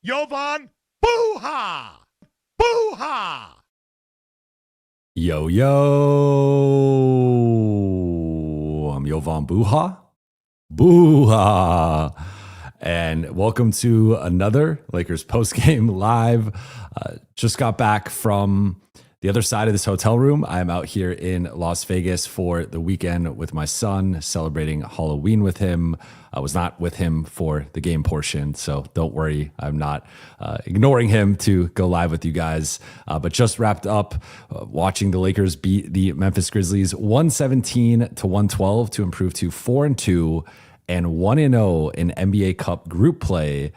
Jovan Buha! Buha! Yo, I'm Jovan Buha. Buha. And welcome to another Lakers postgame live. Just got back from the other side of this hotel room. I'm out here in Las Vegas for the weekend with my son, celebrating Halloween with him. I was not with him for the game portion, so don't worry. I'm not ignoring him to go live with you guys. But just wrapped up watching the Lakers beat the Memphis Grizzlies 117-112 to improve to 4-2 and 1-0 in NBA Cup group play.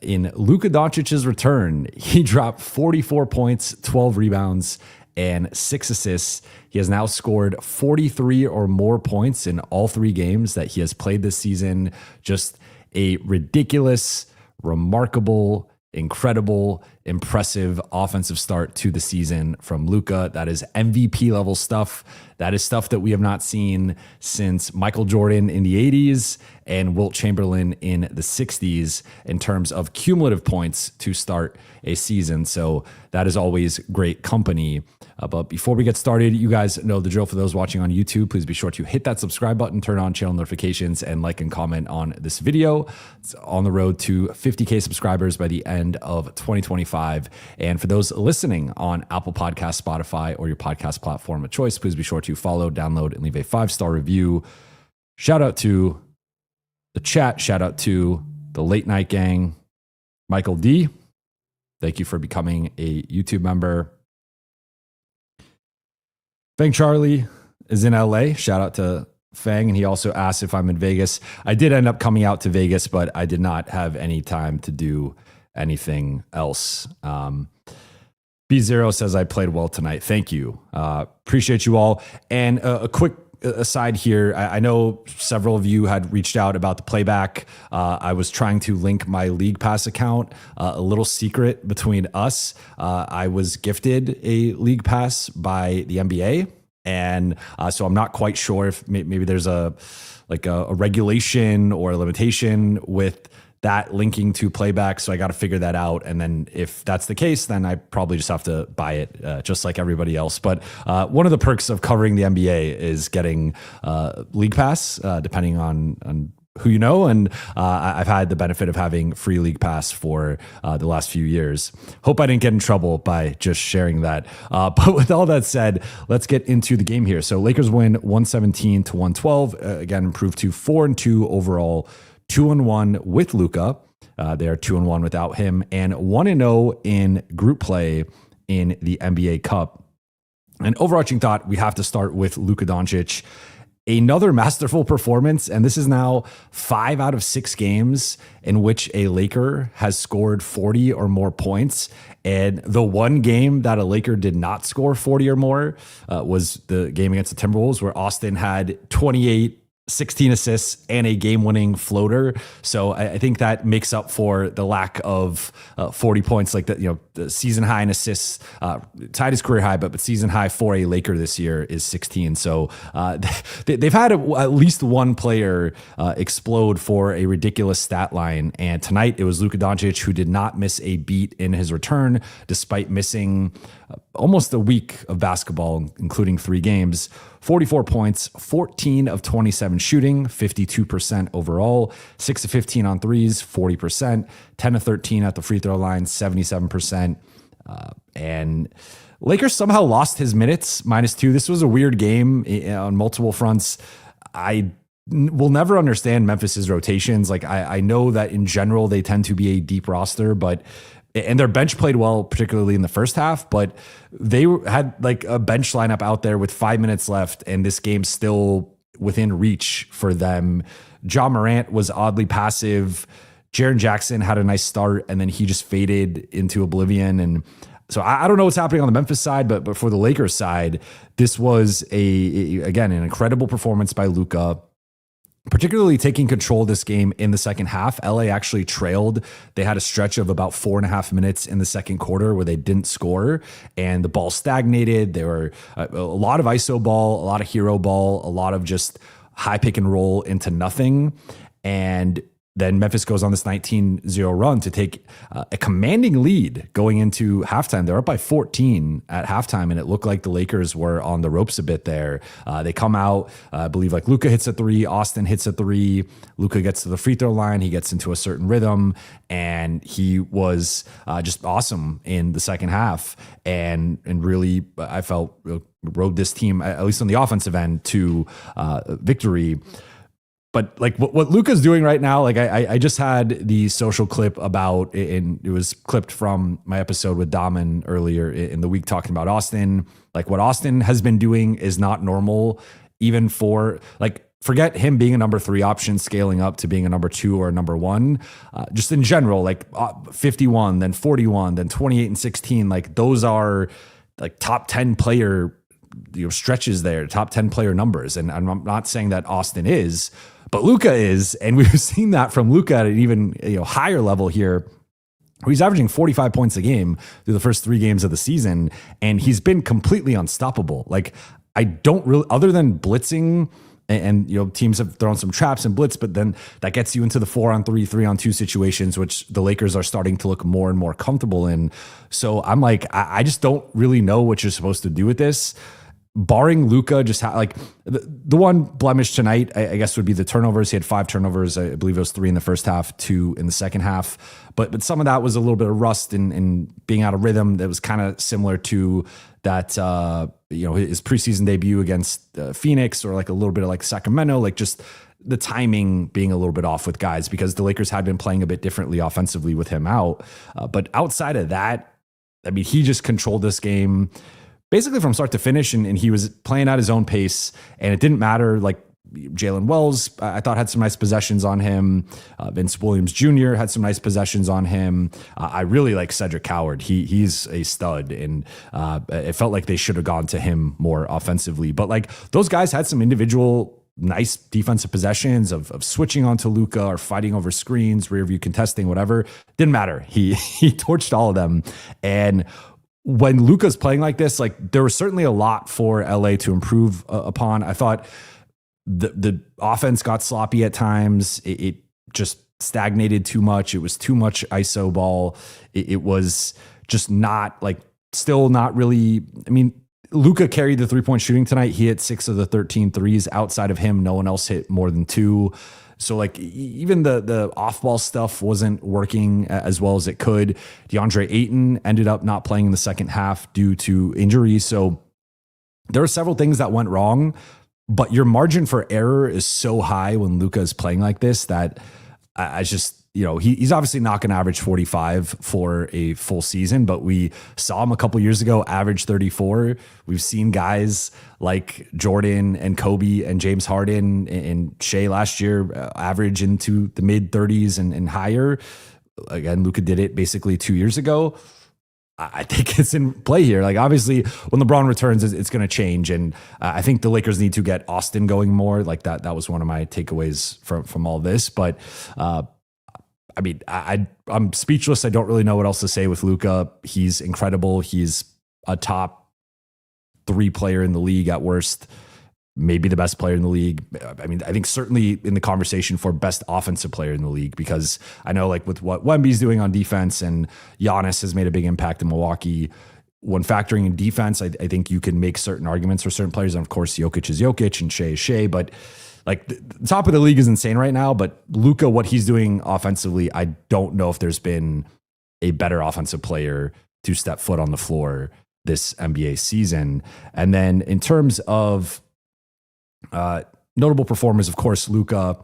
In Luka Doncic's return, he dropped 44 points, 12 rebounds, and 6 assists. He has now scored 43 or more points in all 3 games that he has played this season. Just a ridiculous, remarkable, incredible, impressive offensive start to the season from Luka. That is MVP level stuff. That is stuff that we have not seen since Michael Jordan in the 80s and Wilt Chamberlain in the 60s in terms of cumulative points to start a season. So that is always great company. But before we get started, you guys know the drill. For those watching on YouTube, please be sure to hit that subscribe button, turn on channel notifications, and like and comment on this video. It's on the road to 50K subscribers by the end of 2025. And for those listening on Apple Podcasts, Spotify, or your podcast platform of choice, please be sure to follow, download, and leave a 5-star review. Shout out to the chat. Shout out to the late night gang. Michael D, thank you for becoming a YouTube member. Fang Charlie is in LA. Shout out to Fang. And he also asked if I'm in Vegas. I did end up coming out to Vegas, but I did not have any time to do anything else. B0 says I played well tonight. Thank you. Appreciate you all. And a quick aside here, I know several of you had reached out about the playback. I was trying to link my League Pass account. A little secret between us. I was gifted a League Pass by the NBA. And so I'm not quite sure if maybe there's a regulation or a limitation with that linking to playback. So I got to figure that out. And then if that's the case, then I probably just have to buy it just like everybody else. But one of the perks of covering the NBA is getting League Pass, depending on who you know. And I've had the benefit of having free League Pass for the last few years. Hope I didn't get in trouble by just sharing that. But with all that said, let's get into the game here. So Lakers win 117-112, again, improved to 4-2 overall, 2-1 with Luka. They are 2-1 without him, and 1-0 in group play in the NBA Cup. An overarching thought, we have to start with Luka Doncic. Another masterful performance, and this is now 5 out of 6 games in which a Laker has scored 40 or more points. And the one game that a Laker did not score 40 or more was the game against the Timberwolves, where Austin had 28, 16 assists, and a game-winning floater. So I think that makes up for the lack of 40 points, like the season high in assists, tied his career high, but season high for a Laker this year is 16. So they've had at least one player explode for a ridiculous stat line. And tonight it was Luka Doncic, who did not miss a beat in his return, despite missing almost a week of basketball, including 3 games. 44 points, 14 of 27 shooting, 52% overall, 6 of 15 on threes, 40%, 10 of 13 at the free throw line, 77%. And Lakers somehow lost his minutes, -2. This was a weird game on multiple fronts. I will never understand Memphis's rotations. Like I know that in general, they tend to be a deep roster, and their bench played well, particularly in the first half, but they had like a bench lineup out there with 5 minutes left, and this game's still within reach for them. Ja Morant was oddly passive. Jaren Jackson had a nice start, and then he just faded into oblivion. And so I don't know what's happening on the Memphis side, but for the Lakers side, this was again, an incredible performance by Luka. Particularly taking control of this game in the second half. LA actually trailed. They had a stretch of about 4.5 minutes in the second quarter where they didn't score, and the ball stagnated. There were a lot of ISO ball, a lot of hero ball, a lot of just high pick and roll into nothing. And then Memphis goes on this 19-0 run to take a commanding lead going into halftime. They're up by 14 at halftime, and it looked like the Lakers were on the ropes a bit there. They come out, I believe like Luka hits a three, Austin hits a three, Luka gets to the free throw line, he gets into a certain rhythm, and he was just awesome in the second half, and really I felt rode this team, at least on the offensive end, to victory. But like what Luka's doing right now, like I just had the social clip about, and it was clipped from my episode with Daman earlier in the week talking about Austin. Like what Austin has been doing is not normal, even for like, forget him being a number 3 option, scaling up to being a number 2 or a number 1. Just in general, like 51, then 41, then 28 and 16. Like those are like top 10 player stretches there, top 10 player numbers. And I'm not saying that Austin is, but Luka is, and we've seen that from Luka at an even higher level here. He's averaging 45 points a game through the first 3 games of the season, and he's been completely unstoppable. Like I don't really, other than blitzing, and teams have thrown some traps and blitz, but then that gets you into the 4-on-3, 3-on-2 situations, which the Lakers are starting to look more and more comfortable in. So I'm like, I just don't really know what you're supposed to do with this. Barring Luka, just like the one blemish tonight, I guess would be the turnovers. He had 5 turnovers. I believe it was 3 in the first half, 2 in the second half. But some of that was a little bit of rust and being out of rhythm. That was kind of similar to that, his preseason debut against Phoenix, or like a little bit of like Sacramento, like just the timing being a little bit off with guys, because the Lakers had been playing a bit differently offensively with him out. But outside of that, I mean, he just controlled this game basically from start to finish, and he was playing at his own pace, and it didn't matter. Like Jalen Wells, I thought, had some nice possessions on him. Vince Williams Jr. had some nice possessions on him. I really like Cedric Howard. He's a stud, and it felt like they should have gone to him more offensively. But like those guys had some individual nice defensive possessions of switching onto Luka or fighting over screens, rear view contesting, whatever. Didn't matter. He torched all of them. And when Luka's playing like this, like there was certainly a lot for LA to improve upon. I thought the offense got sloppy at times. It just stagnated too much. It was too much ISO ball. It was just not like, still not really. I mean, Luka carried the 3-point shooting tonight. He hit 6 of the 13 threes. Outside of him, no one else hit more than 2. So like even the off-ball stuff wasn't working as well as it could. DeAndre Ayton ended up not playing in the second half due to injury. So there were several things that went wrong, but your margin for error is so high when Luka is playing like this that I just, he's obviously not going to average 45 for a full season, but we saw him a couple years ago average 34. We've seen guys like Jordan and Kobe and James Harden and Shea last year average into the mid 30s and higher. Again, Luka did it basically 2 years ago. I think it's in play here. Like obviously when LeBron returns, it's going to change. And I think the Lakers need to get Austin going more. Like that was one of my takeaways from all this. But I mean, I'm speechless. I don't really know what else to say with Luka. He's incredible. He's a top 3 player in the league at worst, maybe the best player in the league. I mean, I think certainly in the conversation for best offensive player in the league, because I know like with what Wemby's doing on defense and Giannis has made a big impact in Milwaukee. When factoring in defense, I think you can make certain arguments for certain players. And of course, Jokic is Jokic and Shea is Shea, but like the top of the league is insane right now, but Luka, what he's doing offensively, I don't know if there's been a better offensive player to step foot on the floor this NBA season. And then in terms of notable performers, of course, Luka.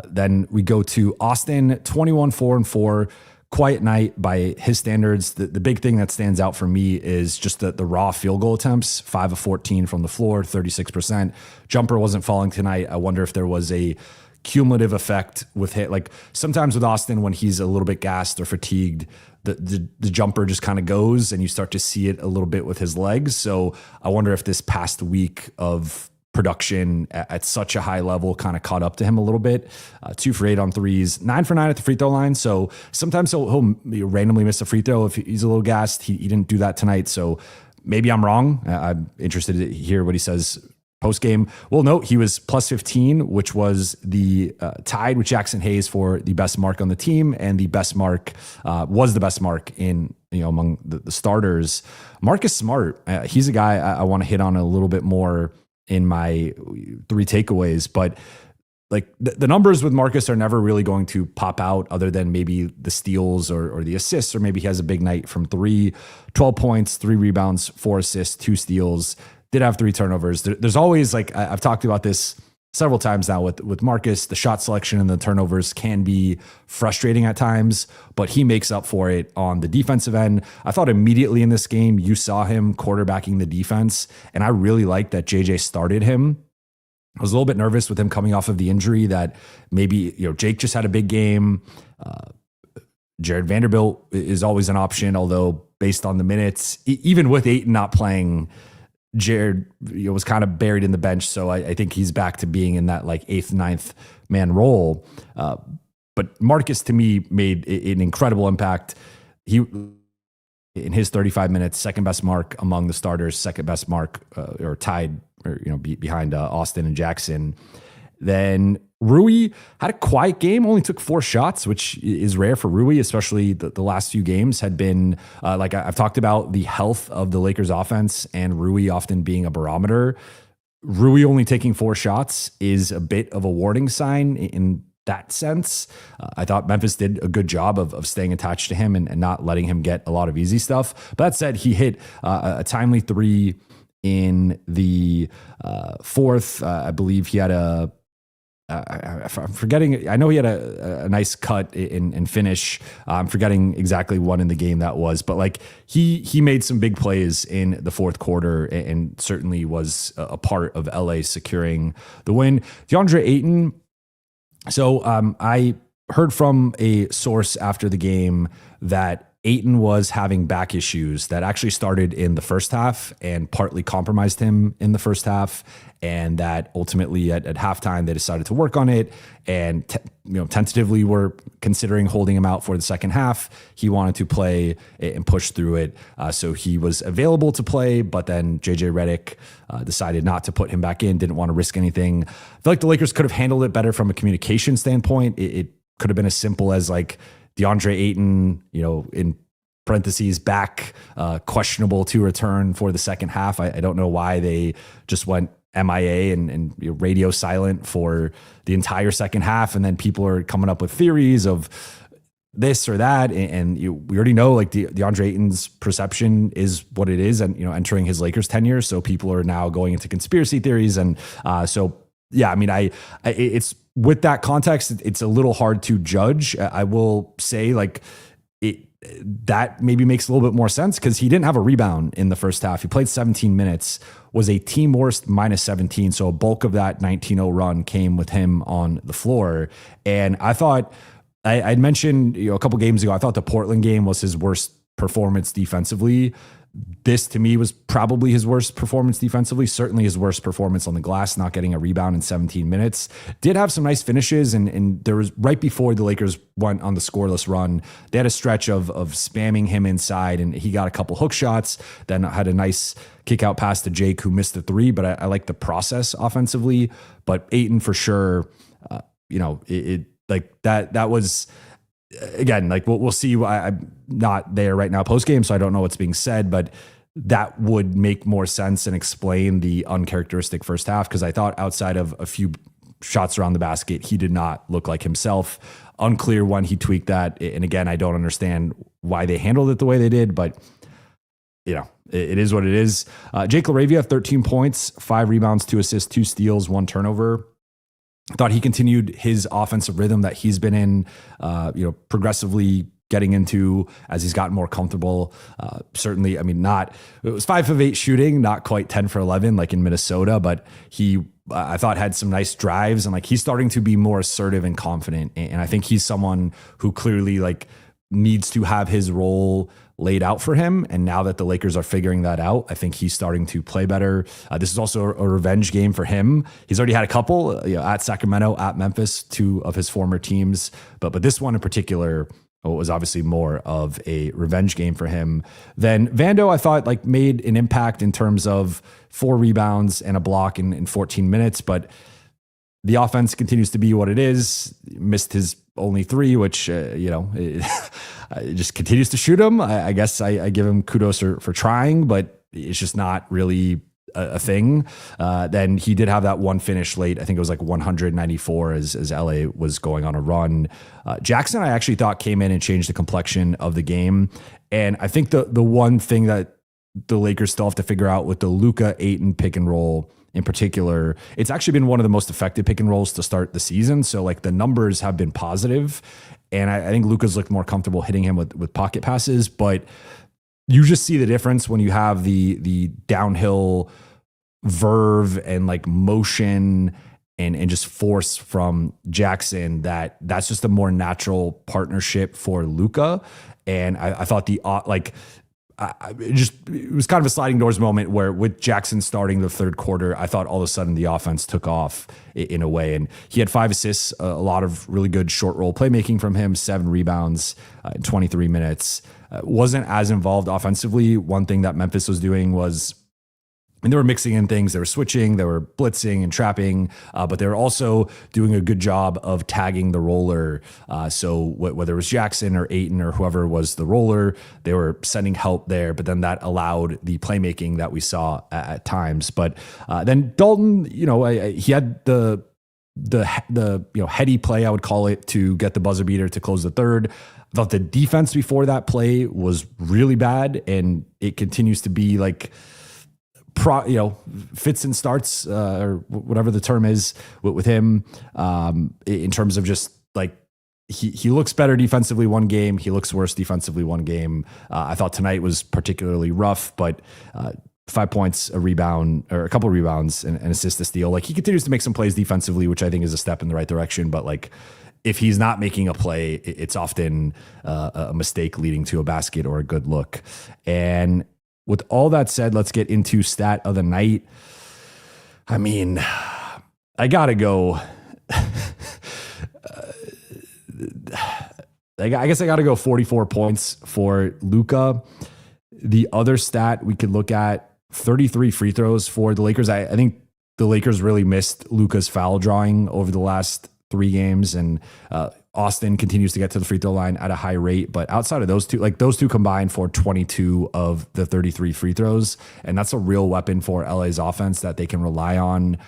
Then we go to Austin, 21-4-4. Quiet night by his standards. The big thing that stands out for me is just the raw field goal attempts, 5 of 14 from the floor, 36%. Jumper wasn't falling tonight. I wonder if there was a cumulative effect with hit. Like sometimes with Austin, when he's a little bit gassed or fatigued, the jumper just kind of goes and you start to see it a little bit with his legs. So I wonder if this past week of production at such a high level kind of caught up to him a little bit. 2 for 8 on threes, 9 for 9 at the free throw line. So sometimes he'll randomly miss a free throw if he's a little gassed. He didn't do that tonight. So maybe I'm wrong. I'm interested to hear what he says post game. We'll note he was plus 15, which was the tied with Jackson Hayes for the best mark on the team, and the best mark was the best mark in among the starters. Marcus Smart, he's a guy I want to hit on a little bit more in my 3 takeaways, but like the numbers with Marcus are never really going to pop out other than maybe the steals or the assists, or maybe he has a big night from 3, 12 points, 3 rebounds, 4 assists, 2 steals, did have 3 turnovers. There's always, like, I've talked about this several times now with Marcus, the shot selection and the turnovers can be frustrating at times, but he makes up for it on the defensive end. I thought immediately in this game, you saw him quarterbacking the defense, and I really liked that JJ started him. I was a little bit nervous with him coming off of the injury that maybe, Jake just had a big game. Jared Vanderbilt is always an option, although based on the minutes, even with Ayton not playing, Jared was kind of buried in the bench. So I think he's back to being in that like 8th, 9th man role. But Marcus, to me, made an incredible impact. He, in his 35 minutes, second best mark among the starters, second best mark or tied, behind Austin and Jackson. Then Rui had a quiet game, only took 4 shots, which is rare for Rui, especially the last few games had been, like I've talked about the health of the Lakers offense and Rui often being a barometer. Rui only taking 4 shots is a bit of a warning sign in that sense. I thought Memphis did a good job of staying attached to him and not letting him get a lot of easy stuff. But that said, he hit a timely 3 in the 4th. I believe he had I'm forgetting. I know he had a nice cut and finish. I'm forgetting exactly what in the game that was, but like he made some big plays in the 4th quarter and certainly was a part of LA securing the win. DeAndre Ayton. So I heard from a source after the game that Ayton was having back issues that actually started in the first half and partly compromised him in the first half. And that ultimately at halftime, they decided to work on it and, tentatively were considering holding him out for the second half. He wanted to play and push through it. So he was available to play, but then JJ Redick decided not to put him back in, didn't want to risk anything. I feel like the Lakers could have handled it better from a communication standpoint. It could have been as simple as like, DeAndre Ayton, in parentheses, back, questionable to return for the second half. I don't know why they just went MIA and radio silent for the entire second half. And then people are coming up with theories of this or that. And we already know like DeAndre Ayton's perception is what it is and, entering his Lakers tenure. So people are now going into conspiracy theories. And yeah, I mean, it's with that context, it's a little hard to judge. I will say like that maybe makes a little bit more sense because he didn't have a rebound in the first half. He played 17 minutes, was a team worst minus 17. So a bulk of that 19-0 run came with him on the floor. And I thought, I'd mentioned a couple games ago, I thought the Portland game was his worst performance defensively. This to me was probably his worst performance defensively, certainly his worst performance on the glass, not getting a rebound in 17 minutes. Did have some nice finishes, and there was right before the Lakers went on the scoreless run, they had a stretch of spamming him inside, and he got a couple hook shots, then had a nice kick out pass to Jake, who missed the 3, but I like the process offensively. But Ayton for sure, like that was... Again, like we'll see. I'm not there right now post game, so I don't know what's being said, but that would make more sense and explain the uncharacteristic first half because I thought outside of a few shots around the basket, he did not look like himself. Unclear when he tweaked that. And again, I don't understand why they handled it the way they did, but it is what it is. Jake LaRavia, 13 points, 5 rebounds, 2 assists, 2 steals, 1 turnover. I thought he continued his offensive rhythm that he's been in, progressively getting into as he's gotten more comfortable. Certainly, I mean, it was 5 of 8 shooting, not quite 10 for 11 like in Minnesota, but I thought had some nice drives and like he's starting to be more assertive and confident. And I think he's someone who clearly like needs to have his role laid out for him. And now that the Lakers are figuring that out, I think he's starting to play better. This is also a revenge game for him. He's already had a couple at Sacramento, at Memphis, 2 of his former teams. But this one in particular what was obviously more of a revenge game for him. Then Vando, I thought, like, made an impact in terms of 4 rebounds and a block in 14 minutes, but the offense continues to be what it is. Missed his only 3, which, it just continues to shoot him. I guess I give him kudos for trying, but it's just not really a thing. Then he did have that one finish late. I think it was like 194 as LA was going on a run. Jackson, I actually thought, came in and changed the complexion of the game. And I think the one thing that the Lakers still have to figure out with the Luka Ayton pick and roll in particular, it's actually been one of the most effective pick and rolls to start the season. So like the numbers have been positive, and I think Luka's looked more comfortable hitting him with pocket passes, but you just see the difference when you have the downhill verve and like motion and just force from Jackson. That's just a more natural partnership for Luka. And I thought it was kind of a sliding doors moment where with Jackson starting the third quarter, I thought all of a sudden the offense took off in a way. And he had 5 assists, a lot of really good short roll playmaking from him, 7 rebounds in 23 minutes. Wasn't as involved offensively. One thing that Memphis was doing was, and they were mixing in things. They were switching, they were blitzing and trapping, but they were also doing a good job of tagging the roller. So whether it was Jackson or Ayton or whoever was the roller, they were sending help there, but then that allowed the playmaking that we saw at times. But then Dalton, he had the heady play, I would call it, to get the buzzer beater to close the third. I thought the defense before that play was really bad, and it continues to be like, fits and starts, or whatever the term is with him, in terms of just like, he looks better defensively one game, he looks worse defensively one game. I thought tonight was particularly rough, but 5 points, a rebound, or a couple of rebounds, and an assist, a steal. Like, he continues to make some plays defensively, which I think is a step in the right direction. But like, if he's not making a play, it's often a mistake leading to a basket or a good look. And with all that said, let's get into stat of the night. I mean, I gotta go. I guess I gotta go 44 points for Luka. The other stat we could look at, 33 free throws for the Lakers. I think the Lakers really missed Luka's foul drawing over the last 3 games, and Austin continues to get to the free throw line at a high rate. But outside of those two combined for 22 of the 33 free throws. And that's a real weapon for LA's offense that they can rely on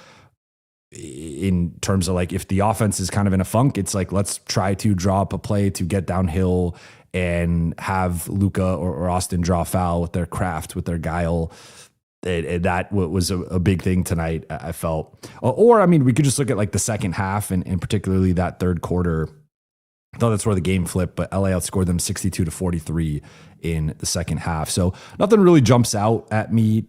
in terms of like, if the offense is kind of in a funk, it's like, let's try to draw up a play to get downhill and have Luka or Austin draw a foul with their craft, with their guile. That was a big thing tonight, I felt. Or, I mean, we could just look at like the second half and particularly that third quarter. I thought that's where the game flipped, but LA outscored them 62-43 in the second half. So nothing really jumps out at me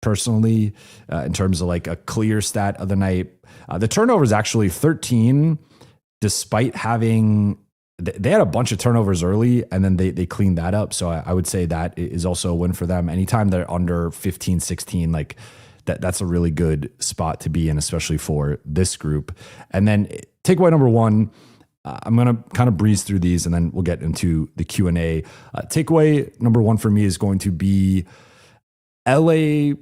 personally in terms of like a clear stat of the night. The turnovers actually 13, despite having, they had a bunch of turnovers early and then they cleaned that up. So I would say that is also a win for them. Anytime they're under 15, 16, like that's a really good spot to be in, especially for this group. And then takeaway number 1, I'm going to kind of breeze through these and then we'll get into the Q&A. Takeaway number 1 for me is going to be LA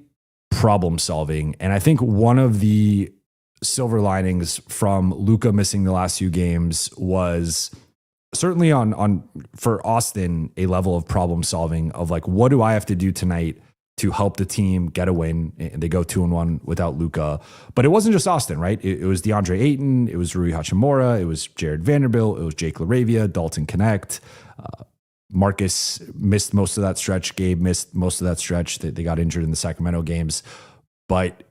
problem solving. And I think one of the silver linings from Luka missing the last few games was certainly on for Austin, a level of problem solving of like, what do I have to do tonight to help the team get a win? And they go 2-1 without Luka. But it wasn't just Austin, right? It was DeAndre Ayton, it was Rui Hachimura, it was Jared Vanderbilt, it was Jake LaRavia, Dalton Connect. Marcus missed most of that stretch. Gabe missed most of that stretch. They got injured in the Sacramento games. But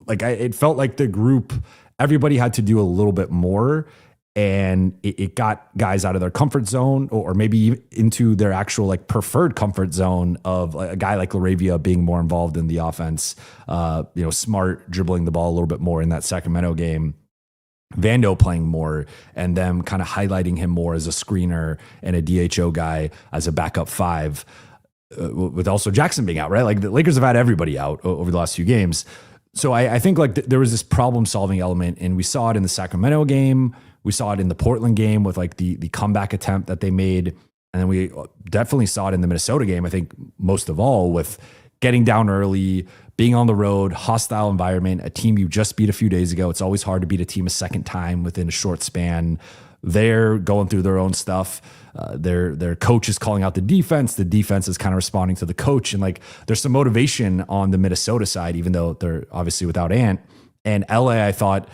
like, it felt like the group, everybody had to do a little bit more. And it got guys out of their comfort zone or maybe into their actual like preferred comfort zone of a guy like LaRavia being more involved in the offense, Smart dribbling the ball a little bit more in that Sacramento game, Vando playing more, and them kind of highlighting him more as a screener and a DHO guy as a backup 5, with also Jackson being out, right? Like the Lakers have had everybody out over the last few games. So I think like there was this problem solving element, and we saw it in the Sacramento game. We saw it in the Portland game with like the comeback attempt that they made. And then we definitely saw it in the Minnesota game, I think most of all, with getting down early, being on the road, hostile environment, a team you just beat a few days ago. It's always hard to beat a team a second time within a short span. They're going through their own stuff. Their coach is calling out the defense. The defense is kind of responding to the coach. And like there's some motivation on the Minnesota side, even though they're obviously without Ant. And LA, I thought,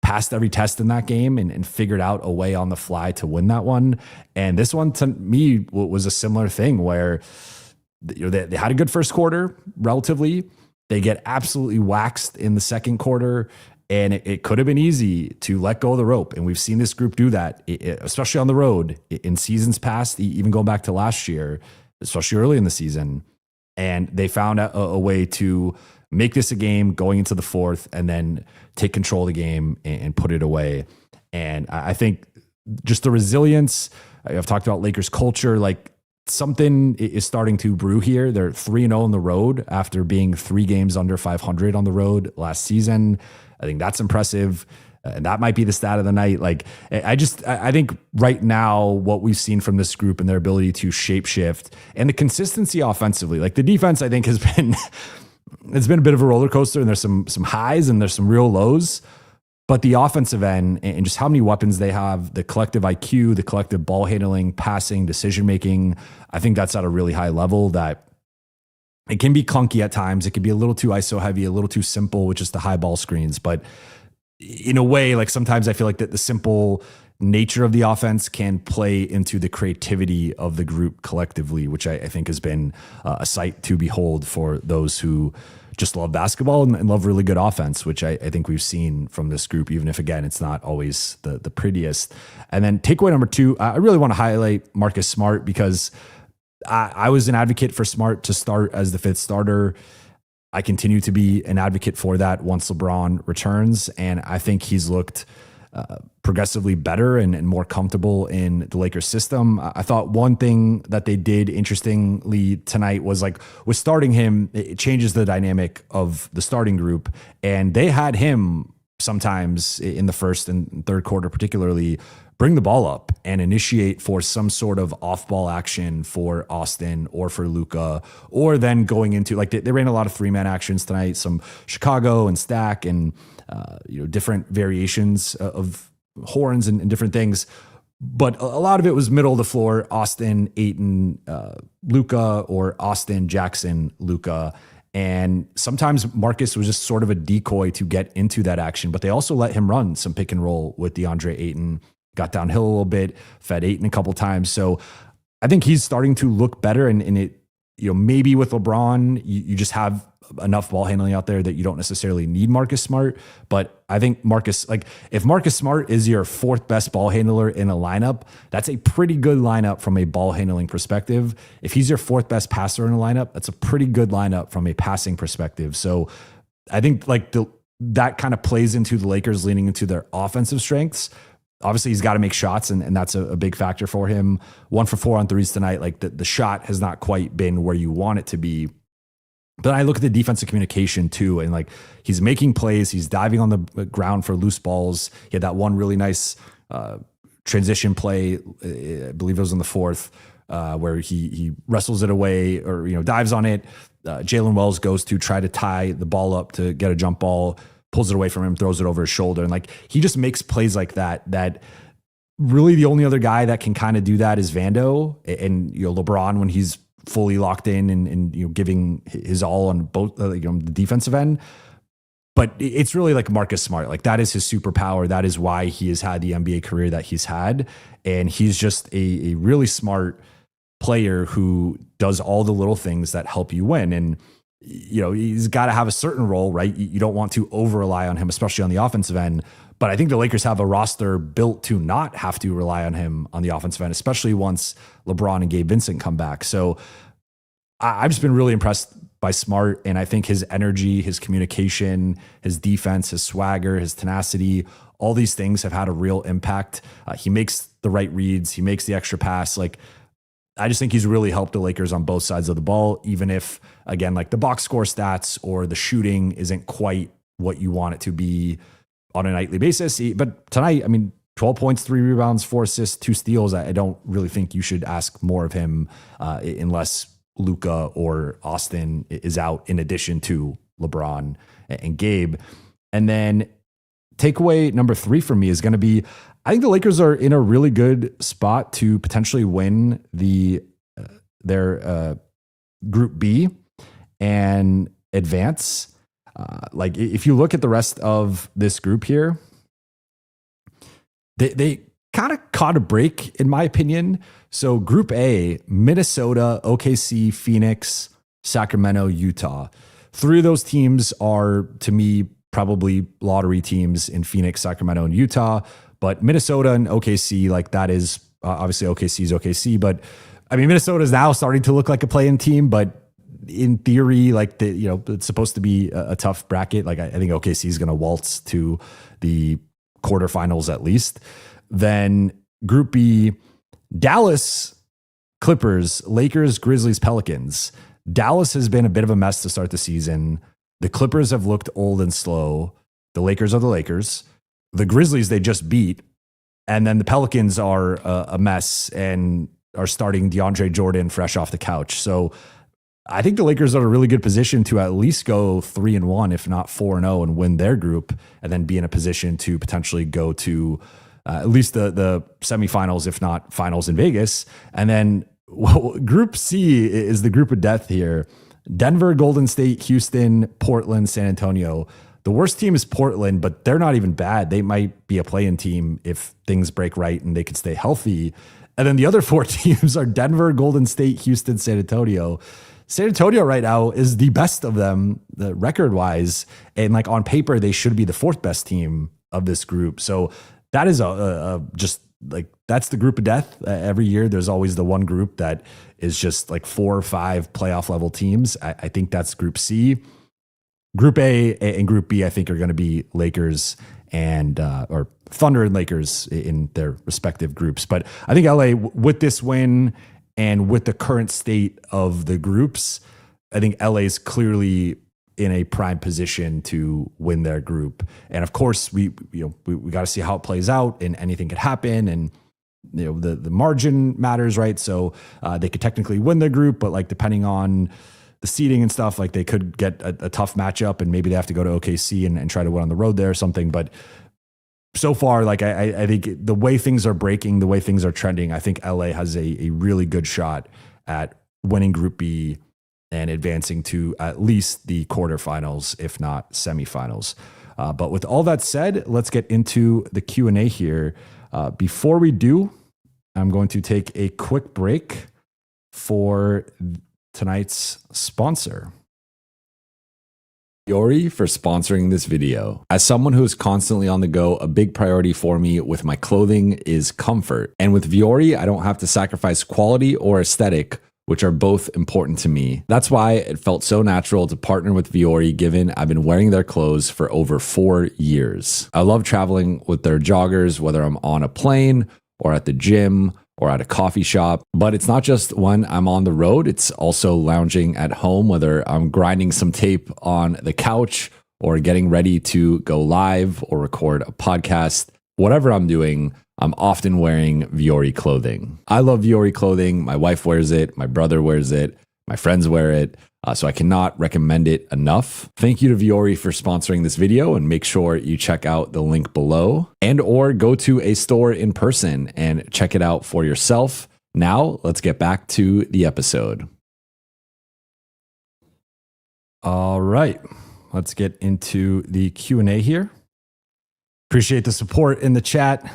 passed every test in that game and figured out a way on the fly to win that one. And this one to me was a similar thing where they had a good first quarter relatively. They get absolutely waxed in the second quarter. And it could have been easy to let go of the rope. And we've seen this group do that, especially on the road in seasons past, even going back to last year, especially early in the season. And they found a way to make this a game going into the fourth and then take control of the game and put it away. And I think just the resilience, I've talked about Lakers culture, like something is starting to brew here. They're 3-0 on the road after being 3 games under 500 on the road last season. I think that's impressive. And that might be the stat of the night. Like, I think right now what we've seen from this group and their ability to shape shift and the consistency offensively, like the defense, I think has been, it's been a bit of a roller coaster, and there's some highs and there's some real lows, but the offensive end and just how many weapons they have, the collective IQ, the collective ball handling, passing, decision-making, I think that's at a really high level that it can be clunky at times. It can be a little too ISO heavy, a little too simple with just the high ball screens. But in a way, like sometimes I feel like that the simple nature of the offense can play into the creativity of the group collectively, which I think has been a sight to behold for those who just love basketball and love really good offense, which I think we've seen from this group, even if, again, it's not always the prettiest. And then takeaway number 2, I really want to highlight Marcus Smart because I was an advocate for Smart to start as the 5th starter. I continue to be an advocate for that once LeBron returns. And I think he's looked progressively better and more comfortable in the Lakers system. I thought one thing that they did interestingly tonight was like with starting him, it changes the dynamic of the starting group. And they had him sometimes in the first and third quarter, particularly, bring the ball up and initiate for some sort of off-ball action for Austin or for Luka, or then going into like they ran a lot of 3-man actions tonight, some Chicago and stack and different variations of horns and different things. But a lot of it was middle of the floor, Austin, Ayton, Luka, or Austin, Jackson, Luka. And sometimes Marcus was just sort of a decoy to get into that action, but they also let him run some pick and roll with DeAndre Ayton. Got downhill a little bit, fed Ayton a couple times. So I think he's starting to look better. And it, maybe with LeBron, you just have enough ball handling out there that you don't necessarily need Marcus Smart. But I think Marcus, like if Marcus Smart is your 4th best ball handler in a lineup, that's a pretty good lineup from a ball handling perspective. If he's your 4th best passer in a lineup, that's a pretty good lineup from a passing perspective. So I think like that kind of plays into the Lakers leaning into their offensive strengths. Obviously, he's got to make shots, and that's a big factor for him. 1 for 4 on threes tonight. Like the shot has not quite been where you want it to be. But I look at the defensive communication too, and like he's making plays. He's diving on the ground for loose balls. He had that one really nice transition play. I believe it was in the 4th, where he wrestles it away or dives on it. Jalen Wells goes to try to tie the ball up to get a jump ball, pulls it away from him, throws it over his shoulder. And like, he just makes plays like that really the only other guy that can kind of do that is Vando and, LeBron when he's fully locked in and giving his all on both, the defensive end. But it's really like Marcus Smart. Like that is his superpower. That is why he has had the NBA career that he's had. And he's just a really smart player who does all the little things that help you win. And he's got to have a certain role, right? You don't want to over rely on him, especially on the offensive end. But I think the Lakers have a roster built to not have to rely on him on the offensive end, especially once LeBron and Gabe Vincent come back. So I've just been really impressed by Smart. And I think his energy, his communication, his defense, his swagger, his tenacity, all these things have had a real impact. He makes the right reads. He makes the extra pass. Like, I just think he's really helped the Lakers on both sides of the ball, even if, again, like the box score stats or the shooting isn't quite what you want it to be on a nightly basis. But tonight, I mean, 12 points, 3 rebounds, 4 assists, 2 steals. I don't really think you should ask more of him unless Luka or Austin is out, in addition to LeBron and Gabe. And then takeaway number 3 for me is going to be, I think the Lakers are in a really good spot to potentially win their Group B and advance. Like if you look at the rest of this group here, they kind of caught a break, in my opinion. So Group A, Minnesota, OKC, Phoenix, Sacramento, Utah. 3 of those teams are, to me, probably lottery teams in Phoenix, Sacramento, and Utah. But Minnesota and OKC, like that is obviously OKC is OKC. But I mean, Minnesota is now starting to look like a play-in team, but in theory, like it's supposed to be a tough bracket. Like I think OKC is going to waltz to the quarterfinals at least. Then Group B, Dallas, Clippers, Lakers, Grizzlies, Pelicans. Dallas has been a bit of a mess to start the season. The Clippers have looked old and slow. The Lakers are the Lakers. The Grizzlies, they just beat. And then the Pelicans are a mess and are starting DeAndre Jordan fresh off the couch. So I think the Lakers are in a really good position to at least go 3-1, if not 4-0, and win their group, and then be in a position to potentially go to at least the semifinals, if not finals in Vegas. And then Group C is the group of death here. Denver, Golden State, Houston, Portland, San Antonio. The worst team is Portland, but they're not even bad. They might be a play-in team if things break right and they could stay healthy. And then the other 4 teams are Denver, Golden State, Houston, San Antonio. San Antonio right now is the best of them, record-wise. And like on paper, they should be the 4th best team of this group. So that is just like, that's the group of death. Every year, there's always the one group that is just like 4 or 5 playoff level teams. I think that's Group C. Group A and Group B, I think, are going to be Lakers and or Thunder and Lakers in their respective groups. But I think LA, with this win and with the current state of the groups, I think LA is clearly in a prime position to win their group. And of course, we got to see how it plays out, and anything could happen. And the margin matters, right? So they could technically win their group, but like depending on the seeding and stuff, like they could get a tough matchup, and maybe they have to go to OKC and try to win on the road there or something. But so far, like I think the way things are breaking, the way things are trending, I think LA has a really good shot at winning Group B and advancing to at least the quarterfinals, if not semifinals. But with all that said, let's get into the Q&A here. Before we do, I'm going to take a quick break for tonight's sponsor, Vuori, for sponsoring this video. As someone who is constantly on the go, a big priority for me with my clothing is comfort. And with Vuori, I don't have to sacrifice quality or aesthetic, which are both important to me. That's why it felt so natural to partner with Vuori, given I've been wearing their clothes for over 4 years. I love traveling with their joggers, whether I'm on a plane or at the gym or at a coffee shop. But it's not just when I'm on the road, it's also lounging at home, whether I'm grinding some tape on the couch or getting ready to go live or record a podcast. Whatever I'm doing, I'm often wearing Vuori clothing. I love Vuori clothing. My wife wears it. My brother wears it. My friends wear it. So I cannot recommend it enough. Thank you to Vuori for sponsoring this video, and make sure you check out the link below and or go to a store in person and check it out for yourself. Now let's get back to the episode. All right, let's get into the Q&A here. Appreciate the support in the chat.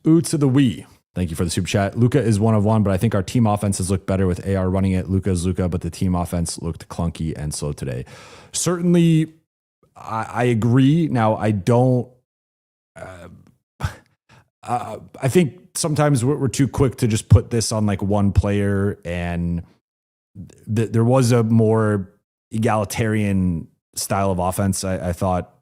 Ooh to the we. Thank you for the super chat. Luka is 1 of 1, but I think our team offenses look better with AR running it. Luka is Luka, but the team offense looked clunky and slow today. Certainly, I agree. Now, I don't. I think sometimes we're too quick to just put this on like one player, and there was a more egalitarian style of offense, I thought,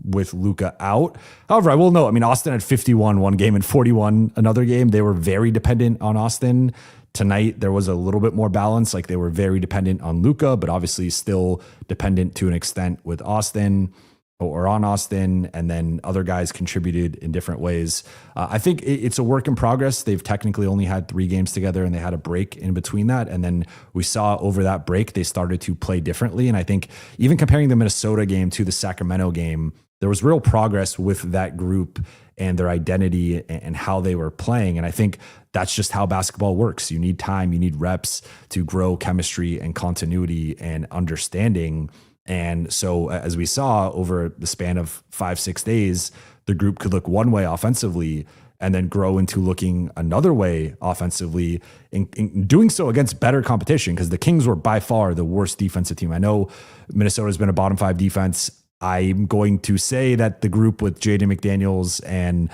with Luka out. However, I will note, I mean, Austin had 51 one game and 41 another game. They were very dependent on Austin. Tonight, there was a little bit more balance. Like they were very dependent on Luka, but obviously still dependent to an extent with Austin. or on Austin, and then other guys contributed in different ways. I think it's a work in progress. They've technically only had 3 games together, and they had a break in between that. And then we saw over that break, they started to play differently. And I think even comparing the Minnesota game to the Sacramento game, there was real progress with that group and their identity and how they were playing. And I think that's just how basketball works. You need time, you need reps to grow chemistry and continuity and understanding. And so as we saw over the span of 5-6 days, the group could look one way offensively and then grow into looking another way offensively, in doing so against better competition, because the Kings were by far the worst defensive team. I know Minnesota's been a bottom 5 defense. I'm going to say that the group with Jaden McDaniels and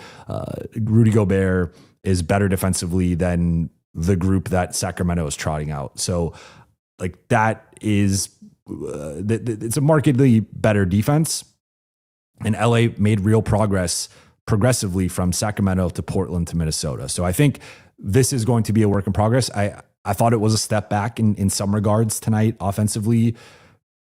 Rudy Gobert is better defensively than the group that Sacramento is trotting out. So like that is... it's a markedly better defense, and LA made real progress progressively from Sacramento to Portland to Minnesota. So I think this is going to be a work in progress. I thought it was a step back in some regards tonight offensively,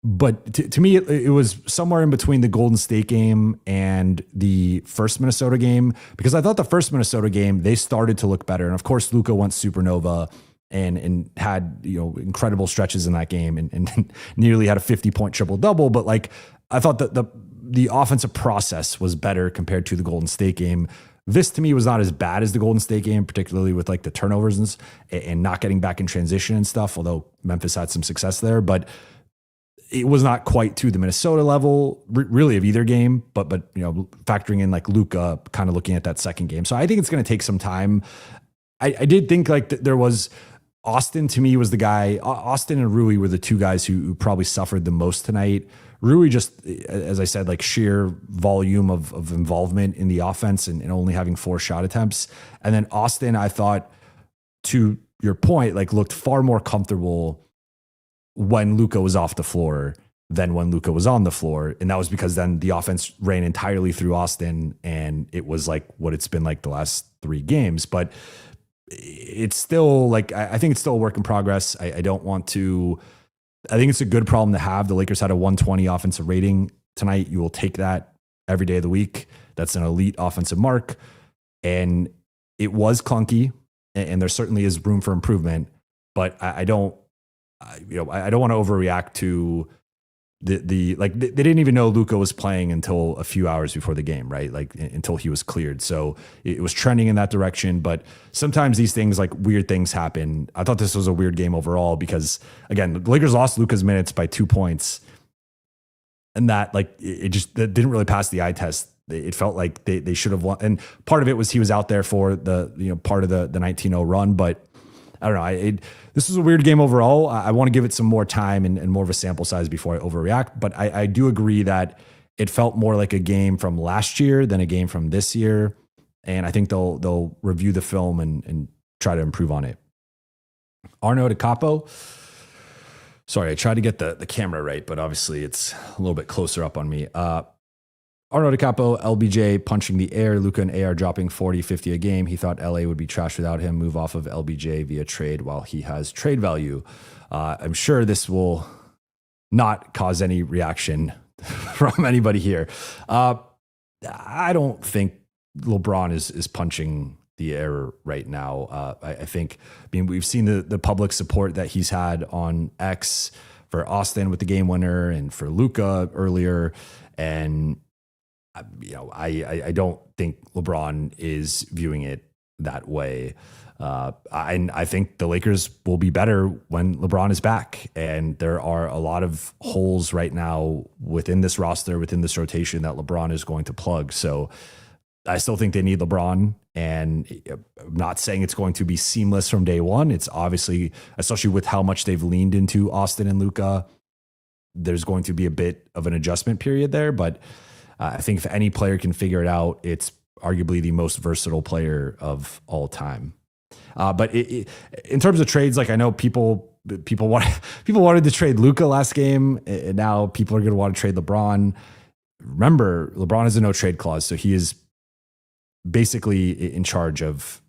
but to me, it was somewhere in between the Golden State game and the first Minnesota game, because I thought the first Minnesota game, they started to look better. And of course, Luka went supernova and had, incredible stretches in that game and nearly had a 50-point triple-double. But like, I thought that the offensive process was better compared to the Golden State game. This to me was not as bad as the Golden State game, particularly with like the turnovers and not getting back in transition and stuff, although Memphis had some success there. But it was not quite to the Minnesota level really of either game, but factoring in like Luka, kind of looking at that second game. So I think it's going to take some time. I did think like there was... Austin to me was the guy. Austin and Rui were the 2 guys who probably suffered the most tonight. Rui just, as I said, like sheer volume of involvement in the offense and only having 4 shot attempts. And then Austin, I thought, to your point, like looked far more comfortable when Luka was off the floor than when Luka was on the floor. And that was because then the offense ran entirely through Austin, and it was like what it's been like the last 3 games. But it's still like, I think it's still a work in progress. I don't want to, I think it's a good problem to have. The Lakers had a 120 offensive rating tonight. You will take that every day of the week. That's an elite offensive mark. And it was clunky, and there certainly is room for improvement, but I don't want to overreact to they didn't even know Luka was playing until a few hours before the game, right? Like until he was cleared. So it was trending in that direction, but sometimes these things, like weird things happen. I thought this was a weird game overall because again, the Lakers lost Luka's minutes by 2 points, and that like, that didn't really pass the eye test. It felt like they should have won. And part of it was he was out there for the, part of the 19-0 run, but I don't know. This was a weird game overall. I want to give it some more time and more of a sample size before I overreact. But I do agree that it felt more like a game from last year than a game from this year. And I think they'll review the film and try to improve on it. Arno DiCapo. Sorry, I tried to get the camera right, but obviously it's a little bit closer up on me. Arno DiCapo, LBJ punching the air. Luka and AR dropping 40, 50 a game. He thought LA would be trash without him. Move off of LBJ via trade while he has trade value. I'm sure this will not cause any reaction from anybody here. I don't think LeBron is punching the air right now. I think, we've seen the public support that he's had on X for Austin with the game winner and for Luka earlier. And I don't think LeBron is viewing it that way. I think the Lakers will be better when LeBron is back. And there are a lot of holes right now within this roster, within this rotation that LeBron is going to plug. So I still think they need LeBron. And I'm not saying it's going to be seamless from day one. It's obviously, especially with how much they've leaned into Austin and Luka, there's going to be a bit of an adjustment period there. But I think if any player can figure it out, it's arguably the most versatile player of all time. But in terms of trades, like I know people wanted to trade Luka last game, and now people are going to want to trade LeBron. Remember, LeBron has a no trade clause, so he is basically in charge of.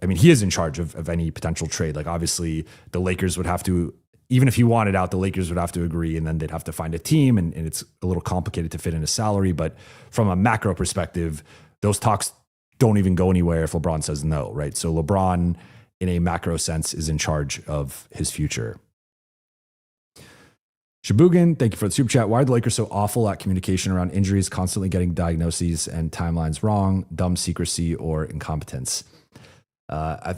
He is in charge of any potential trade. Like obviously, the Lakers would have to even if he wanted out, the Lakers would have to agree, and then they'd have to find a team, and it's a little complicated to fit in a salary. But from a macro perspective, those talks don't even go anywhere if LeBron says no, right? So LeBron, in a macro sense, is in charge of his future. Shabugan, thank you for the super chat. Why are the Lakers so awful at communication around injuries, constantly getting diagnoses and timelines wrong, dumb secrecy, or incompetence? I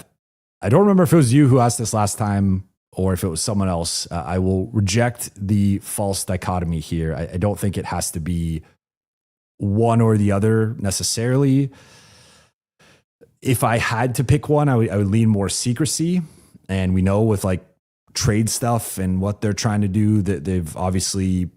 don't remember if it was you who asked this last time or if it was someone else. I will reject the false dichotomy here. I don't think it has to be one or the other necessarily. If I had to pick one, I would lean more secrecy. And we know with like trade stuff and what they're trying to do, that they've obviously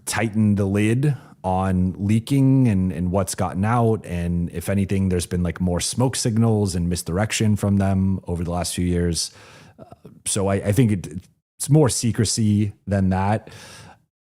tightened the lid on leaking and what's gotten out. And if anything, there's been like more smoke signals and misdirection from them over the last few years. So I think it's more secrecy than that.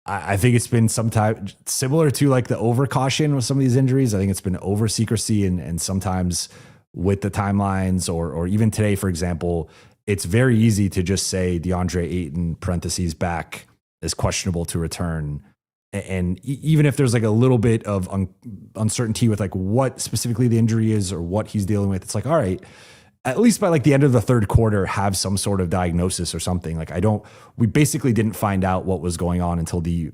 I think it's been sometimes similar to like the overcaution with some of these injuries. I think it's been over secrecy and sometimes with the timelines or even today, for example, it's very easy to just say DeAndre Ayton parentheses back is questionable to return. And even if there's like a little bit of uncertainty with like what specifically the injury is or what he's dealing with, it's like, all right, at least by like the end of the third quarter, have some sort of diagnosis or something. Like we basically didn't find out what was going on until the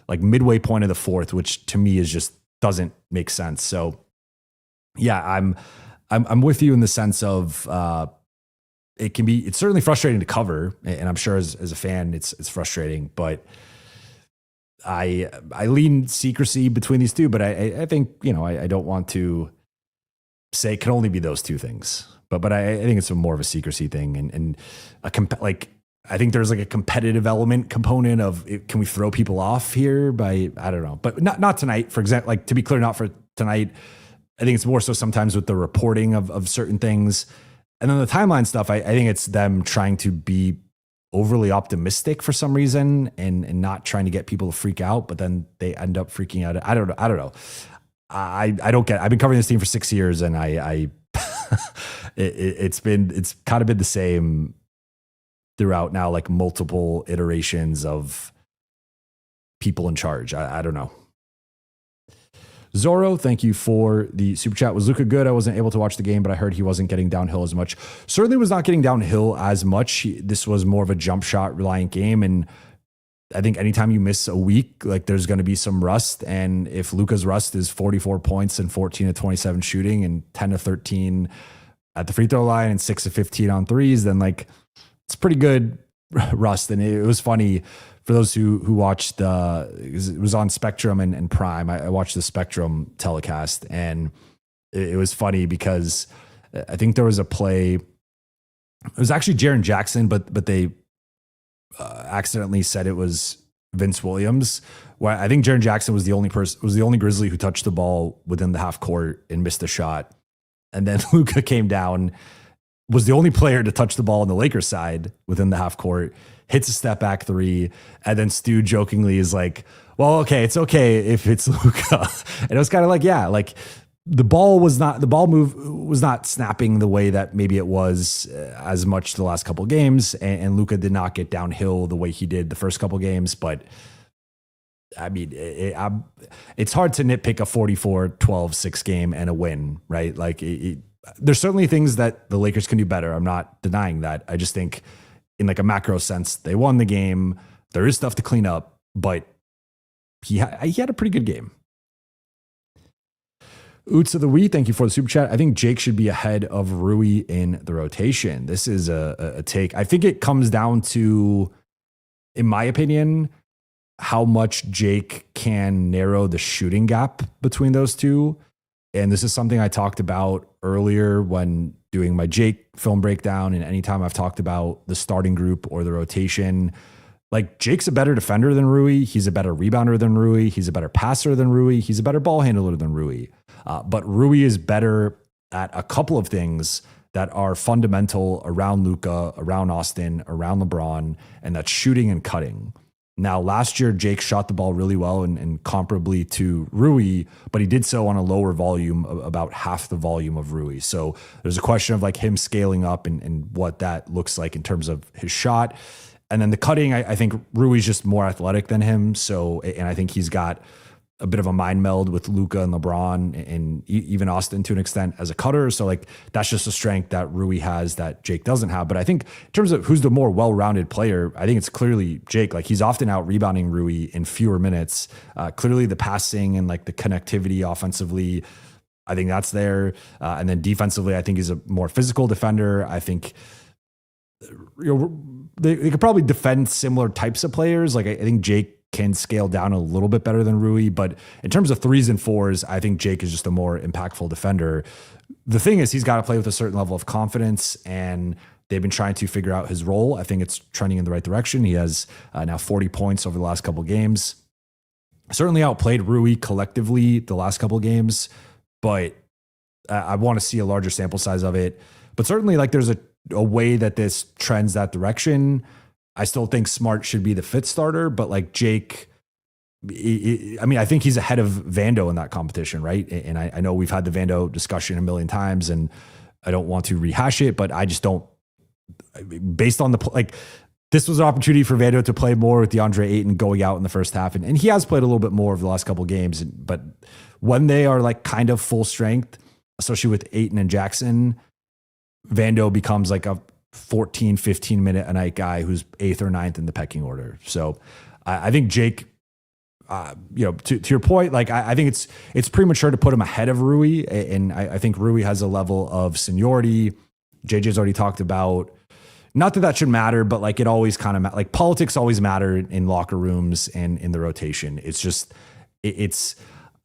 like midway point of the fourth, which to me is just doesn't make sense. So yeah, I'm with you in the sense of it's certainly frustrating to cover. And I'm sure as a fan, it's frustrating, but I lean secrecy between these two, but I think, I don't want to say it can only be those two things. But I think it's more of a secrecy thing and I think there's like a competitive component of can we throw people off here by, I don't know, but not tonight, for example, like to be clear, not for tonight. I think it's more so sometimes with the reporting of certain things. And then the timeline stuff, I think it's them trying to be overly optimistic for some reason and not trying to get people to freak out, but then they end up freaking out. I don't know. I don't get it. I've been covering this team for 6 years and it's kind of been the same throughout now, like multiple iterations of people in charge. I don't know. Zorro, thank you for the super chat. Was Luka good? I wasn't able to watch the game, but I heard he wasn't getting downhill as much. Certainly was not getting downhill as much. This was more of a jump shot reliant game. And I think anytime you miss a week, like there's going to be some rust. And if Luka's rust is 44 points and 14 to 27 shooting and 10 to 13 at the free throw line and 6 to 15 on threes, then like it's pretty good rust. And it was funny for those who watched it was on Spectrum and Prime. I watched the Spectrum telecast and it was funny because I think there was a play. It was actually Jaren Jackson, but they accidentally said it was Vince Williams. Where I think Jaren Jackson was the only Grizzly who touched the ball within the half court and missed a shot. And then Luka came down, was the only player to touch the ball on the Lakers side within the half court, hits a step back three. And then Stu jokingly is like, well, okay, it's okay if it's Luka. And it was kind of like, yeah, like the ball move was not snapping the way that maybe it was as much the last couple of games. And Luka did not get downhill the way he did the first couple of games. But I mean, it's hard to nitpick a 44-12-6 game and a win, right? Like there's certainly things that the Lakers can do better. I'm not denying that. I just think in like a macro sense, they won the game. There is stuff to clean up, but he had a pretty good game. Oots of the Wee, thank you for the super chat. I think Jake should be ahead of Rui in the rotation. This is a take. I think it comes down to, in my opinion, how much Jake can narrow the shooting gap between those two. And this is something I talked about earlier when doing my Jake film breakdown. And anytime I've talked about the starting group or the rotation, like Jake's a better defender than Rui. He's a better rebounder than Rui. He's a better passer than Rui. He's a better ball handler than Rui. But Rui is better at a couple of things that are fundamental around Luka, around Austin, around LeBron, and that's shooting and cutting. Now, last year, Jake shot the ball really well and comparably to Rui, but he did so on a lower volume, about half the volume of Rui. So there's a question of like him scaling up and what that looks like in terms of his shot. And then the cutting, I think Rui's just more athletic than him. So, and I think he's got a bit of a mind meld with Luka and LeBron and even Austin to an extent as a cutter. So like that's just a strength that Rui has that Jake doesn't have. But I think in terms of who's the more well-rounded player, I think it's clearly Jake. Like he's often out rebounding Rui in fewer minutes. Clearly the passing and like the connectivity offensively, I think that's there. And then defensively, I think he's a more physical defender. I think they could probably defend similar types of players. Like I think Jake can scale down a little bit better than Rui, but in terms of 3s and 4s, I think Jake is just a more impactful defender. The thing is, he's got to play with a certain level of confidence, and they've been trying to figure out his role. I think it's trending in the right direction. He has now 40 points over the last couple of games. Certainly outplayed Rui collectively the last couple of games, but I want to see a larger sample size of it. But certainly, like there's a way that this trends that direction. I still think Smart should be the 5th starter, but like Jake, I mean, I think he's ahead of Vando in that competition, right? And I know we've had the Vando discussion a million times, and I don't want to rehash it, but I just don't, based on this was an opportunity for Vando to play more with DeAndre Ayton going out in the first half. And he has played a little bit more over the last couple of games, but when they are like kind of full strength, especially with Ayton and Jackson, Vando becomes like a 14, 15 minute a night guy who's 8th or 9th in the pecking order. So I think Jake, to your point, like I think it's premature to put him ahead of Rui. And I think Rui has a level of seniority. JJ's already talked about, not that should matter, but like it always kind of like politics always matter in locker rooms and in the rotation. It's just,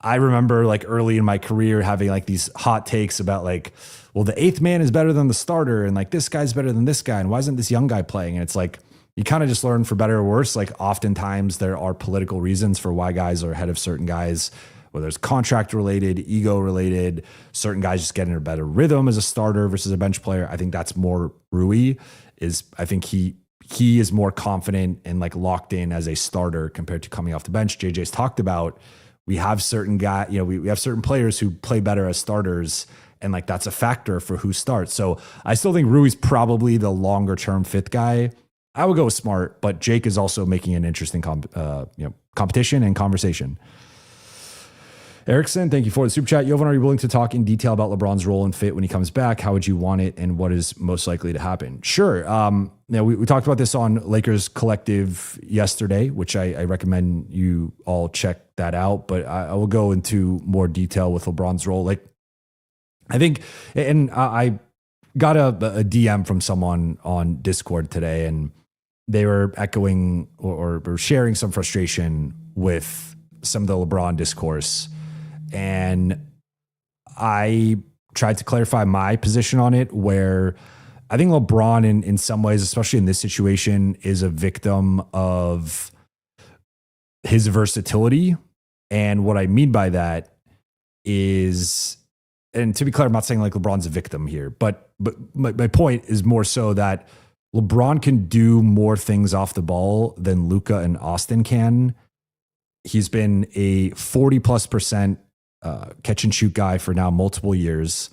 I remember like early in my career having like these hot takes about like, well, the 8th man is better than the starter, and like this guy's better than this guy, and why isn't this young guy playing? And it's like you kind of just learn, for better or worse. Like oftentimes there are political reasons for why guys are ahead of certain guys, whether it's contract related, ego related. Certain guys just get in a better rhythm as a starter versus a bench player. I think that's more Rui. I think he is more confident and like locked in as a starter compared to coming off the bench. JJ's talked about, we have certain we have certain players who play better as starters, and like that's a factor for who starts. So I still think Rui's probably the longer term 5th guy. I would go with Smart, but Jake is also making an interesting competition and conversation. Erickson, thank you for the super chat. Jovan, are you willing to talk in detail about LeBron's role and fit when he comes back? How would you want it, and what is most likely to happen? Sure. We talked about this on Lakers Collective yesterday, which I recommend you all check that out. But I will go into more detail with LeBron's role. Like, I think, and I got a DM from someone on Discord today, and they were echoing or sharing some frustration with some of the LeBron discourse. And I tried to clarify my position on it, where I think LeBron in some ways, especially in this situation, is a victim of his versatility. And what I mean by that is, and to be clear, I'm not saying like LeBron's a victim here, but my point is more so that LeBron can do more things off the ball than Luka and Austin can. He's been a 40+% catch and shoot guy for now multiple years.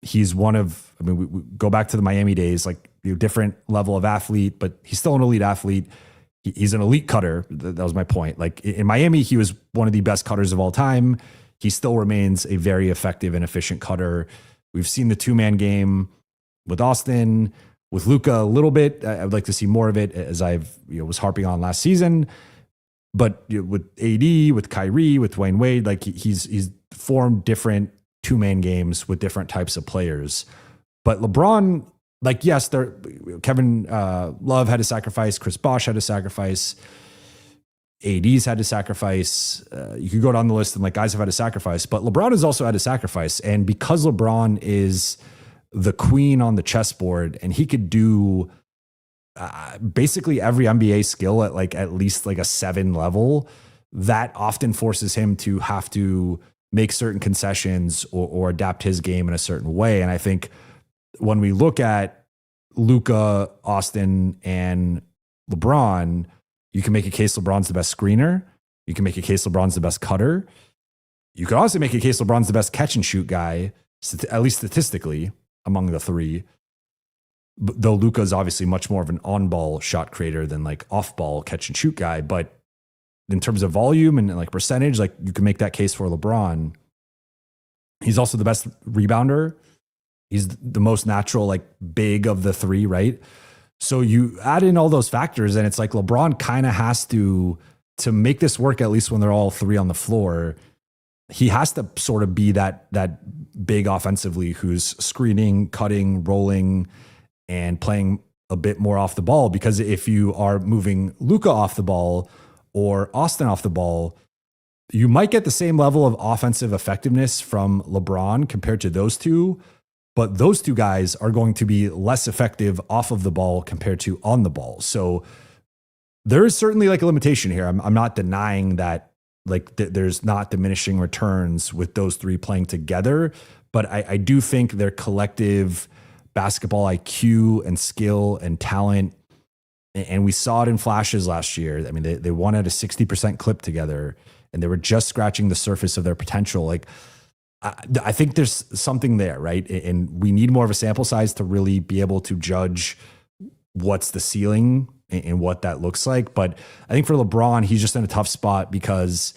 He's one of, we go back to the Miami days, like different level of athlete, but he's still an elite athlete. He's an elite cutter. That was my point. Like in Miami, he was one of the best cutters of all time. He still remains a very effective and efficient cutter. We've seen the 2-man game with Austin, with Luka a little bit. I would like to see more of it, as I've was harping on last season. But with AD, with Kyrie, with Dwayne Wade, like he's formed different 2-man games with different types of players. But LeBron, like, yes, Kevin Love had to sacrifice, Chris Bosh had to sacrifice, AD's had to sacrifice. You could go down the list and like guys have had to sacrifice, but LeBron has also had to sacrifice. And because LeBron is the queen on the chessboard, and he could do basically every NBA skill at least like a 7 level, that often forces him to have to make certain concessions or adapt his game in a certain way. And I think when we look at Luka, Austin, and LeBron, You can make a case LeBron's the best screener. You can make a case LeBron's the best cutter. You could also make a case LeBron's the best catch and shoot guy, at least statistically, among the three. Though Luka is obviously much more of an on-ball shot creator than like off-ball catch and shoot guy. But in terms of volume and like percentage, like you can make that case for LeBron. He's also the best rebounder. He's the most natural, like big of the three, right? So you add in all those factors and it's like LeBron kind of has to make this work, at least when they're all three on the floor. He has to sort of be that big offensively who's screening, cutting, rolling, and playing a bit more off the ball. Because if you are moving Luka off the ball or Austin off the ball, you might get the same level of offensive effectiveness from LeBron compared to those two. But those two guys are going to be less effective off of the ball compared to on the ball. So there is certainly like a limitation here. I'm not denying that like there's not diminishing returns with those three playing together, but I do think their collective basketball IQ and skill and talent, and we saw it in flashes last year. I mean, they won at a 60% clip together, and they were just scratching the surface of their potential. Like, I think there's something there, right? And we need more of a sample size to really be able to judge what's the ceiling and what that looks like. But I think for LeBron, he's just in a tough spot because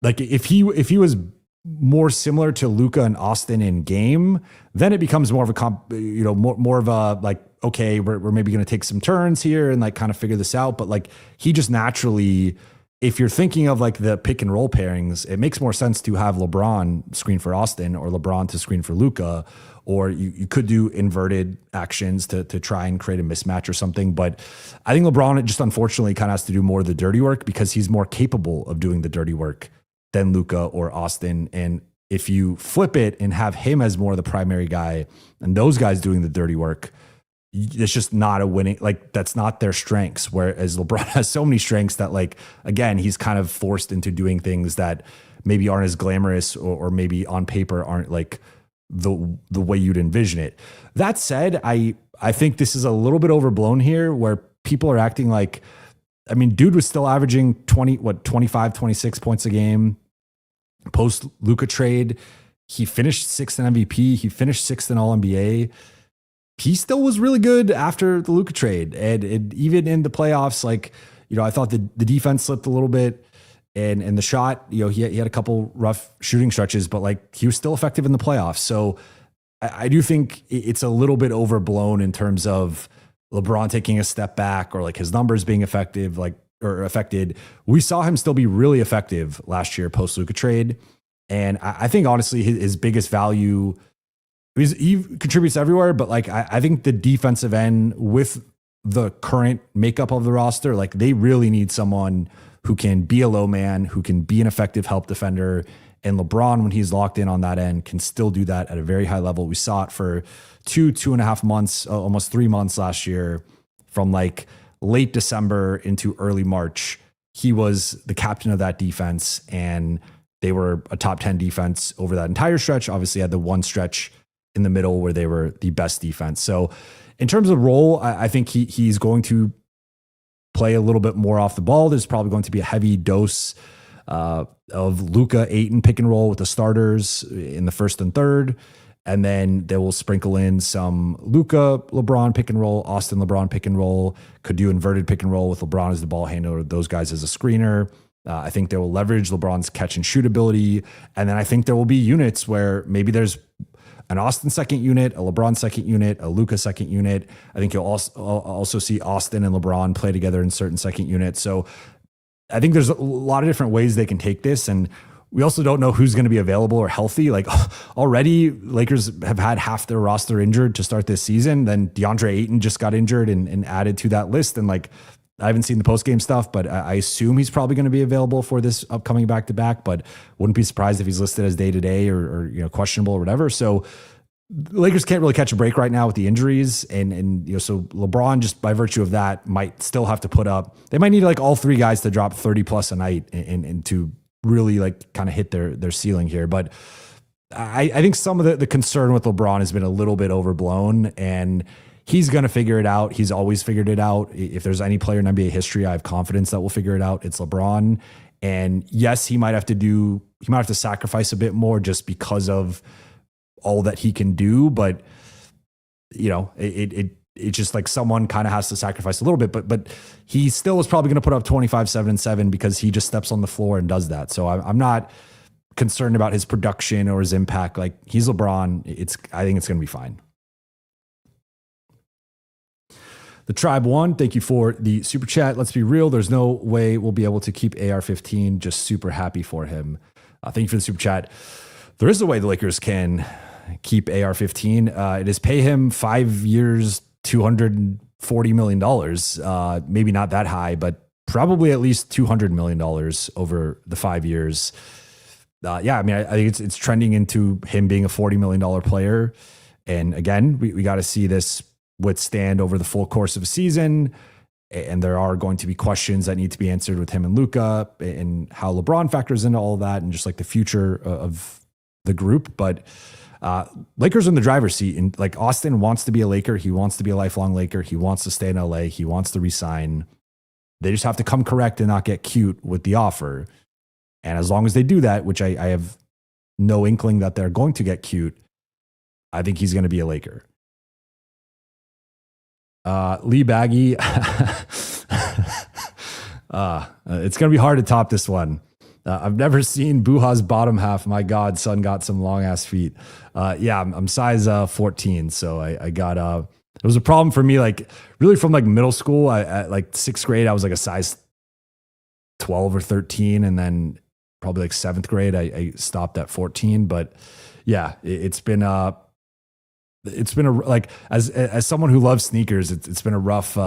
like if he was more similar to Luka and Austin in game, then it becomes more of a more of a like, okay, we're maybe going to take some turns here and like kind of figure this out. But like he just naturally, if you're thinking of like the pick and roll pairings, it makes more sense to have LeBron screen for Austin or LeBron to screen for Luka, or you could do inverted actions to try and create a mismatch or something. But I think LeBron just unfortunately kind of has to do more of the dirty work because he's more capable of doing the dirty work than Luka or Austin. And if you flip it and have him as more of the primary guy and those guys doing the dirty work, it's just not a winning, like that's not their strengths. Whereas LeBron has so many strengths that like, again, he's kind of forced into doing things that maybe aren't as glamorous or maybe on paper aren't like the way you'd envision it. That said, I think this is a little bit overblown here where people are acting like, I mean, dude was still averaging 25, 26 points a game post Luka trade. He finished sixth in MVP. He finished sixth in All NBA. He still was really good after the Luka trade. And even in the playoffs, like, you know, I thought the defense slipped a little bit and the shot, you know, he had a couple rough shooting stretches, but like he was still effective in the playoffs. So I do think it's a little bit overblown in terms of LeBron taking a step back or like his numbers being effective, like, or affected. We saw him still be really effective last year post Luka trade. And I think honestly, his biggest value, he contributes everywhere, but like I think the defensive end with the current makeup of the roster, like they really need someone who can be a low man, who can be an effective help defender. And LeBron, when he's locked in on that end, can still do that at a very high level. We saw it for 2.5 months, almost 3 months last year, from like late December into early March. He was the captain of that defense, and they were a top 10 defense over that entire stretch. Obviously had the one stretch in the middle where they were the best defense. So in terms of role, I think he's going to play a little bit more off the ball. There's probably going to be a heavy dose of Luka Ayton pick and roll with the starters in the first and third. And then they will sprinkle in some Luka LeBron pick and roll, Austin LeBron pick and roll, could do inverted pick and roll with LeBron as the ball handler, those guys as a screener. I think they will leverage LeBron's catch and shoot ability. And then I think there will be units where maybe there's an Austin second unit, a LeBron second unit, a Luka second unit. I think you'll also see Austin and LeBron play together in certain second units. So I think there's a lot of different ways they can take this. And we also don't know who's going to be available or healthy. Like already Lakers have had half their roster injured to start this season. Then DeAndre Ayton just got injured and added to that list. And like, I haven't seen the post-game stuff, but I assume he's probably going to be available for this upcoming back-to-back, but wouldn't be surprised if he's listed as day-to-day or you know, questionable or whatever. So the Lakers can't really catch a break right now with the injuries. And you know, so LeBron, just by virtue of that, might still have to put up, they might need like all three guys to drop 30 plus a night and to really like kind of hit their ceiling here. But I think some of the concern with LeBron has been a little bit overblown, and he's going to figure it out. He's always figured it out. If there's any player in NBA history, I have confidence that will figure it out. It's LeBron. And yes, he might have to sacrifice a bit more just because of all that he can do. But, you know, it's just like someone kind of has to sacrifice a little bit, but he still is probably going to put up 25, 7, and 7 because he just steps on the floor and does that. So I'm not concerned about his production or his impact. Like, he's LeBron. I think it's going to be fine. The Tribe One, thank you for the super chat. Let's be real. There's no way we'll be able to keep AR-15. Just super happy for him. Thank you for the super chat. There is a way the Lakers can keep AR-15. It is pay him 5 years, $240 million. Maybe not that high, but probably at least $200 million over the 5 years. Yeah, I mean, I think it's trending into him being a $40 million player. And again, we got to see this withstand over the full course of a season. And there are going to be questions that need to be answered with him and Luka and how LeBron factors into all of that and just like the future of the group. But Lakers are in the driver's seat, and like Austin wants to be a Laker. He wants to be a lifelong Laker. He wants to stay in LA. He wants to resign. They just have to come correct and not get cute with the offer. And as long as they do that, which I have no inkling that they're going to get cute, I think he's going to be a Laker. Lee Baggy. It's going to be hard to top this one. I've never seen Buha's bottom half. My God, son got some long ass feet. Yeah, I'm size 14. So I got, it was a problem for me. Like really from like middle school, at like sixth grade, I was like a size 12 or 13. And then probably like seventh grade, I stopped at 14. But yeah, it's been like as someone who loves sneakers, it's been a rough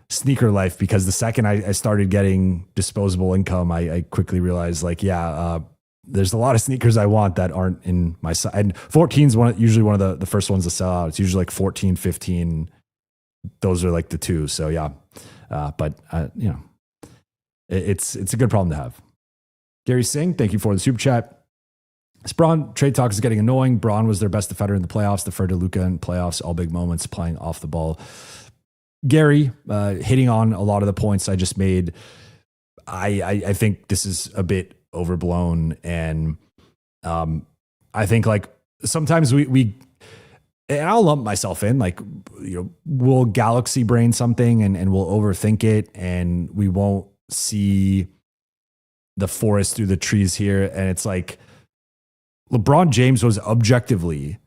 sneaker life, because the second I started getting disposable income, I quickly realized like, there's a lot of sneakers I want that aren't in my size. And 14 is usually one of the first ones to sell out. It's usually like 14, 15. Those are like the two. So yeah. But you know, it's a good problem to have. Gary Singh, thank you for the super chat. This Braun trade talk is getting annoying. Braun was their best defender in the playoffs, deferred to Luka in playoffs, all big moments, playing off the ball. Gary, hitting on a lot of the points I just made. I think this is a bit overblown. And I think like sometimes we and I'll lump myself in, like, you know, we'll galaxy brain something and we'll overthink it, and we won't see the forest through the trees here. And it's like, LeBron James was objectively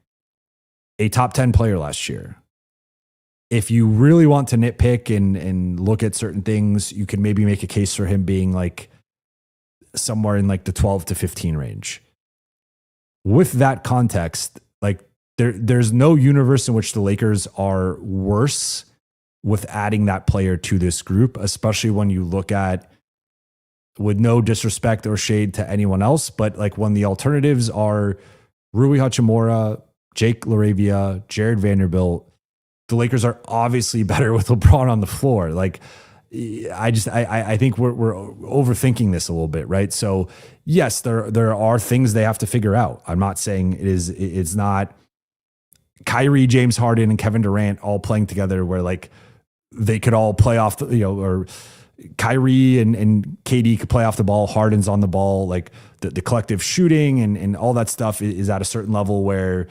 a top 10 player last year. If you really want to nitpick and look at certain things, you can maybe make a case for him being like somewhere in like the 12 to 15 range. With that context, like there's no universe in which the Lakers are worse with adding that player to this group, especially when you look at, with no disrespect or shade to anyone else, but like when the alternatives are Rui Hachimura, Jake LaRavia, Jared Vanderbilt, the Lakers are obviously better with LeBron on the floor. Like, I think we're overthinking this a little bit, right? So yes, there are things they have to figure out. I'm not saying it's not Kyrie, James Harden, and Kevin Durant all playing together where like they could all play off, or Kyrie and KD could play off the ball, Harden's on the ball, like the collective shooting and all that stuff is at a certain level where,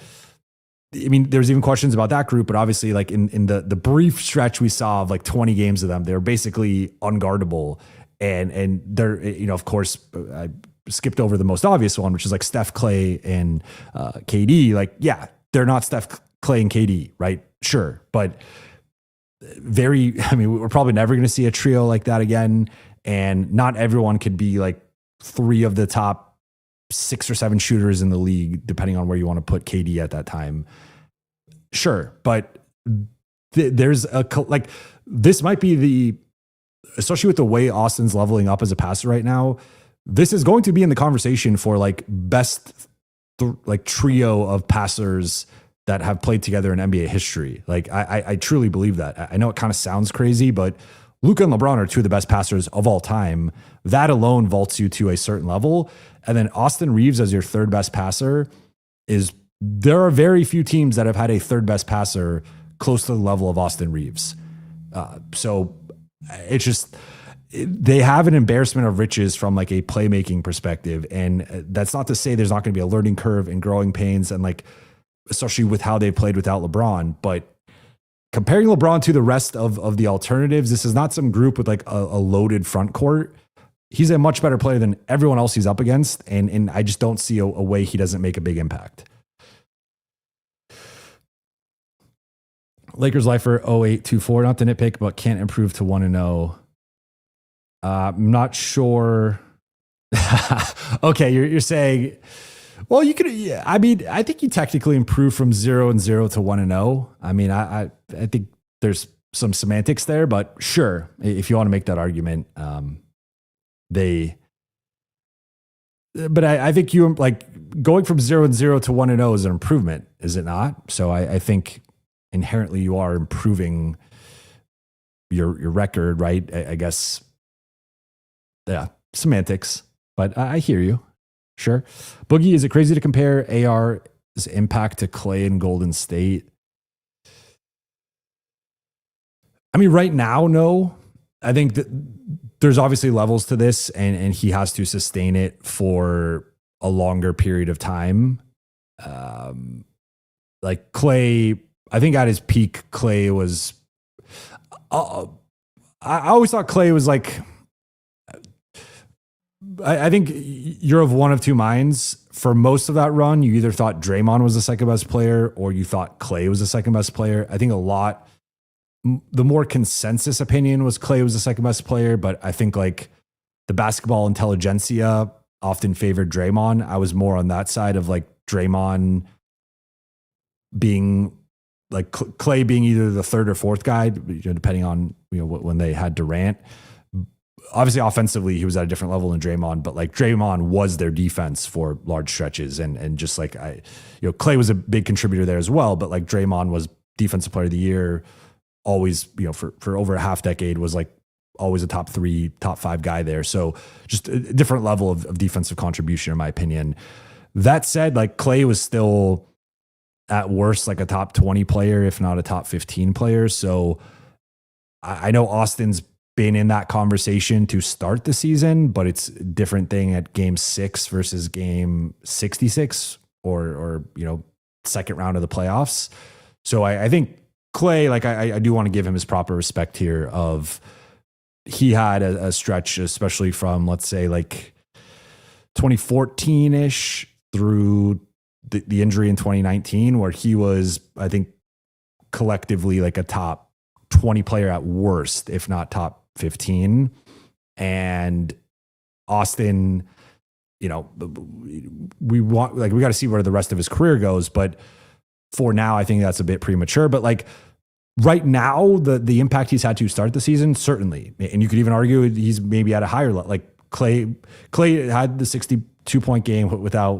I mean, there's even questions about that group, but obviously like in the brief stretch we saw of like 20 games of them, they're basically unguardable. And they're, you know, of course, I skipped over the most obvious one, which is like Steph, Clay, and KD. Like, yeah, they're not Steph, Clay, and KD, right? Sure. But we're probably never going to see a trio like that again. And not everyone could be like three of the top 6 or 7 shooters in the league, depending on where you want to put KD at that time. Sure. But there's this might be especially with the way Austin's leveling up as a passer right now, this is going to be in the conversation for like best trio of passers that have played together in NBA history. Like I truly believe that. I know it kind of sounds crazy, but Luka and LeBron are two of the best passers of all time. That alone vaults you to a certain level. And then Austin Reeves as your third best passer there are very few teams that have had a third best passer close to the level of Austin Reeves. So it's just, they have an embarrassment of riches from like a playmaking perspective. And that's not to say there's not going to be a learning curve and growing pains, and like, especially with how they played without LeBron. But comparing LeBron to the rest of the alternatives, this is not some group with like a loaded front court. He's a much better player than everyone else he's up against. And I just don't see a way he doesn't make a big impact. Lakers lifer 0824, not to nitpick, but can't improve to 1-0. I'm not sure. Okay, you're saying, well, you could. Yeah, I mean, I think you technically improved from 0-0 to 1-0. I mean, I think there's some semantics there, but sure, if you want to make that argument, But I think you like going from 0-0 to 1-0 is an improvement, is it not? So I think inherently you are improving your record, right? I guess. Yeah, semantics, but I hear you. Sure. Boogie, is it crazy to compare AR's impact to Clay and Golden State? I mean, right now, no. I think that there's obviously levels to this, and he has to sustain it for a longer period of time. Like Clay, I think at his peak, Clay was. I always thought Clay was like. I think you're of one of two minds. For most of that run, you either thought Draymond was the second best player or you thought Clay was the second best player. I think the more consensus opinion was Clay was the second best player, but I think like the basketball intelligentsia often favored Draymond. I was more on that side of like Draymond being like Clay being either the third or fourth guy, depending on when they had Durant. Obviously, offensively, he was at a different level than Draymond, but like Draymond was their defense for large stretches, and just like Clay was a big contributor there as well. But like Draymond was defensive player of the year, always for over a half decade was like always a top 3, top 5 guy there. So just a different level of defensive contribution, in my opinion. That said, like Clay was still at worst like a top 20 player, if not a top 15 player. So I know Austin's been in that conversation to start the season, but it's a different thing at game 6 versus game 66 or second round of the playoffs. So I think Clay, like I do want to give him his proper respect here of he had a stretch, especially from let's say like 2014-ish through the injury in 2019, where he was, I think, collectively like a top 20 player at worst, if not top 15. And Austin, we got to see where the rest of his career goes, but for now I think that's a bit premature. But like right now, the impact he's had to start the season, certainly, and you could even argue he's maybe at a higher level. Like Clay had the 62-point game without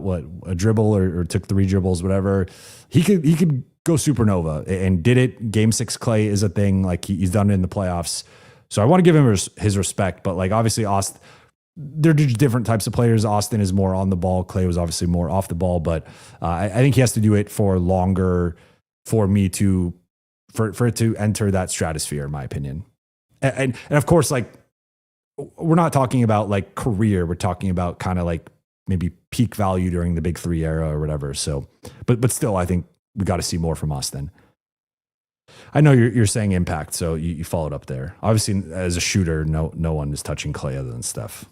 a dribble or took 3 dribbles, whatever. He could go supernova and did it. Game 6 Clay is a thing. Like he's done it in the playoffs. So I want to give him his respect, but like obviously Austin, they're just different types of players. Austin is more on the ball. Clay was obviously more off the ball, but I think he has to do it for longer for it to enter that stratosphere, in my opinion. And of course, like we're not talking about like career. We're talking about kind of like maybe peak value during the Big 3 era or whatever. So, but still, I think we got to see more from Austin. I know you're saying impact, so you followed up there. Obviously, as a shooter, no one is touching Clay other than Steph.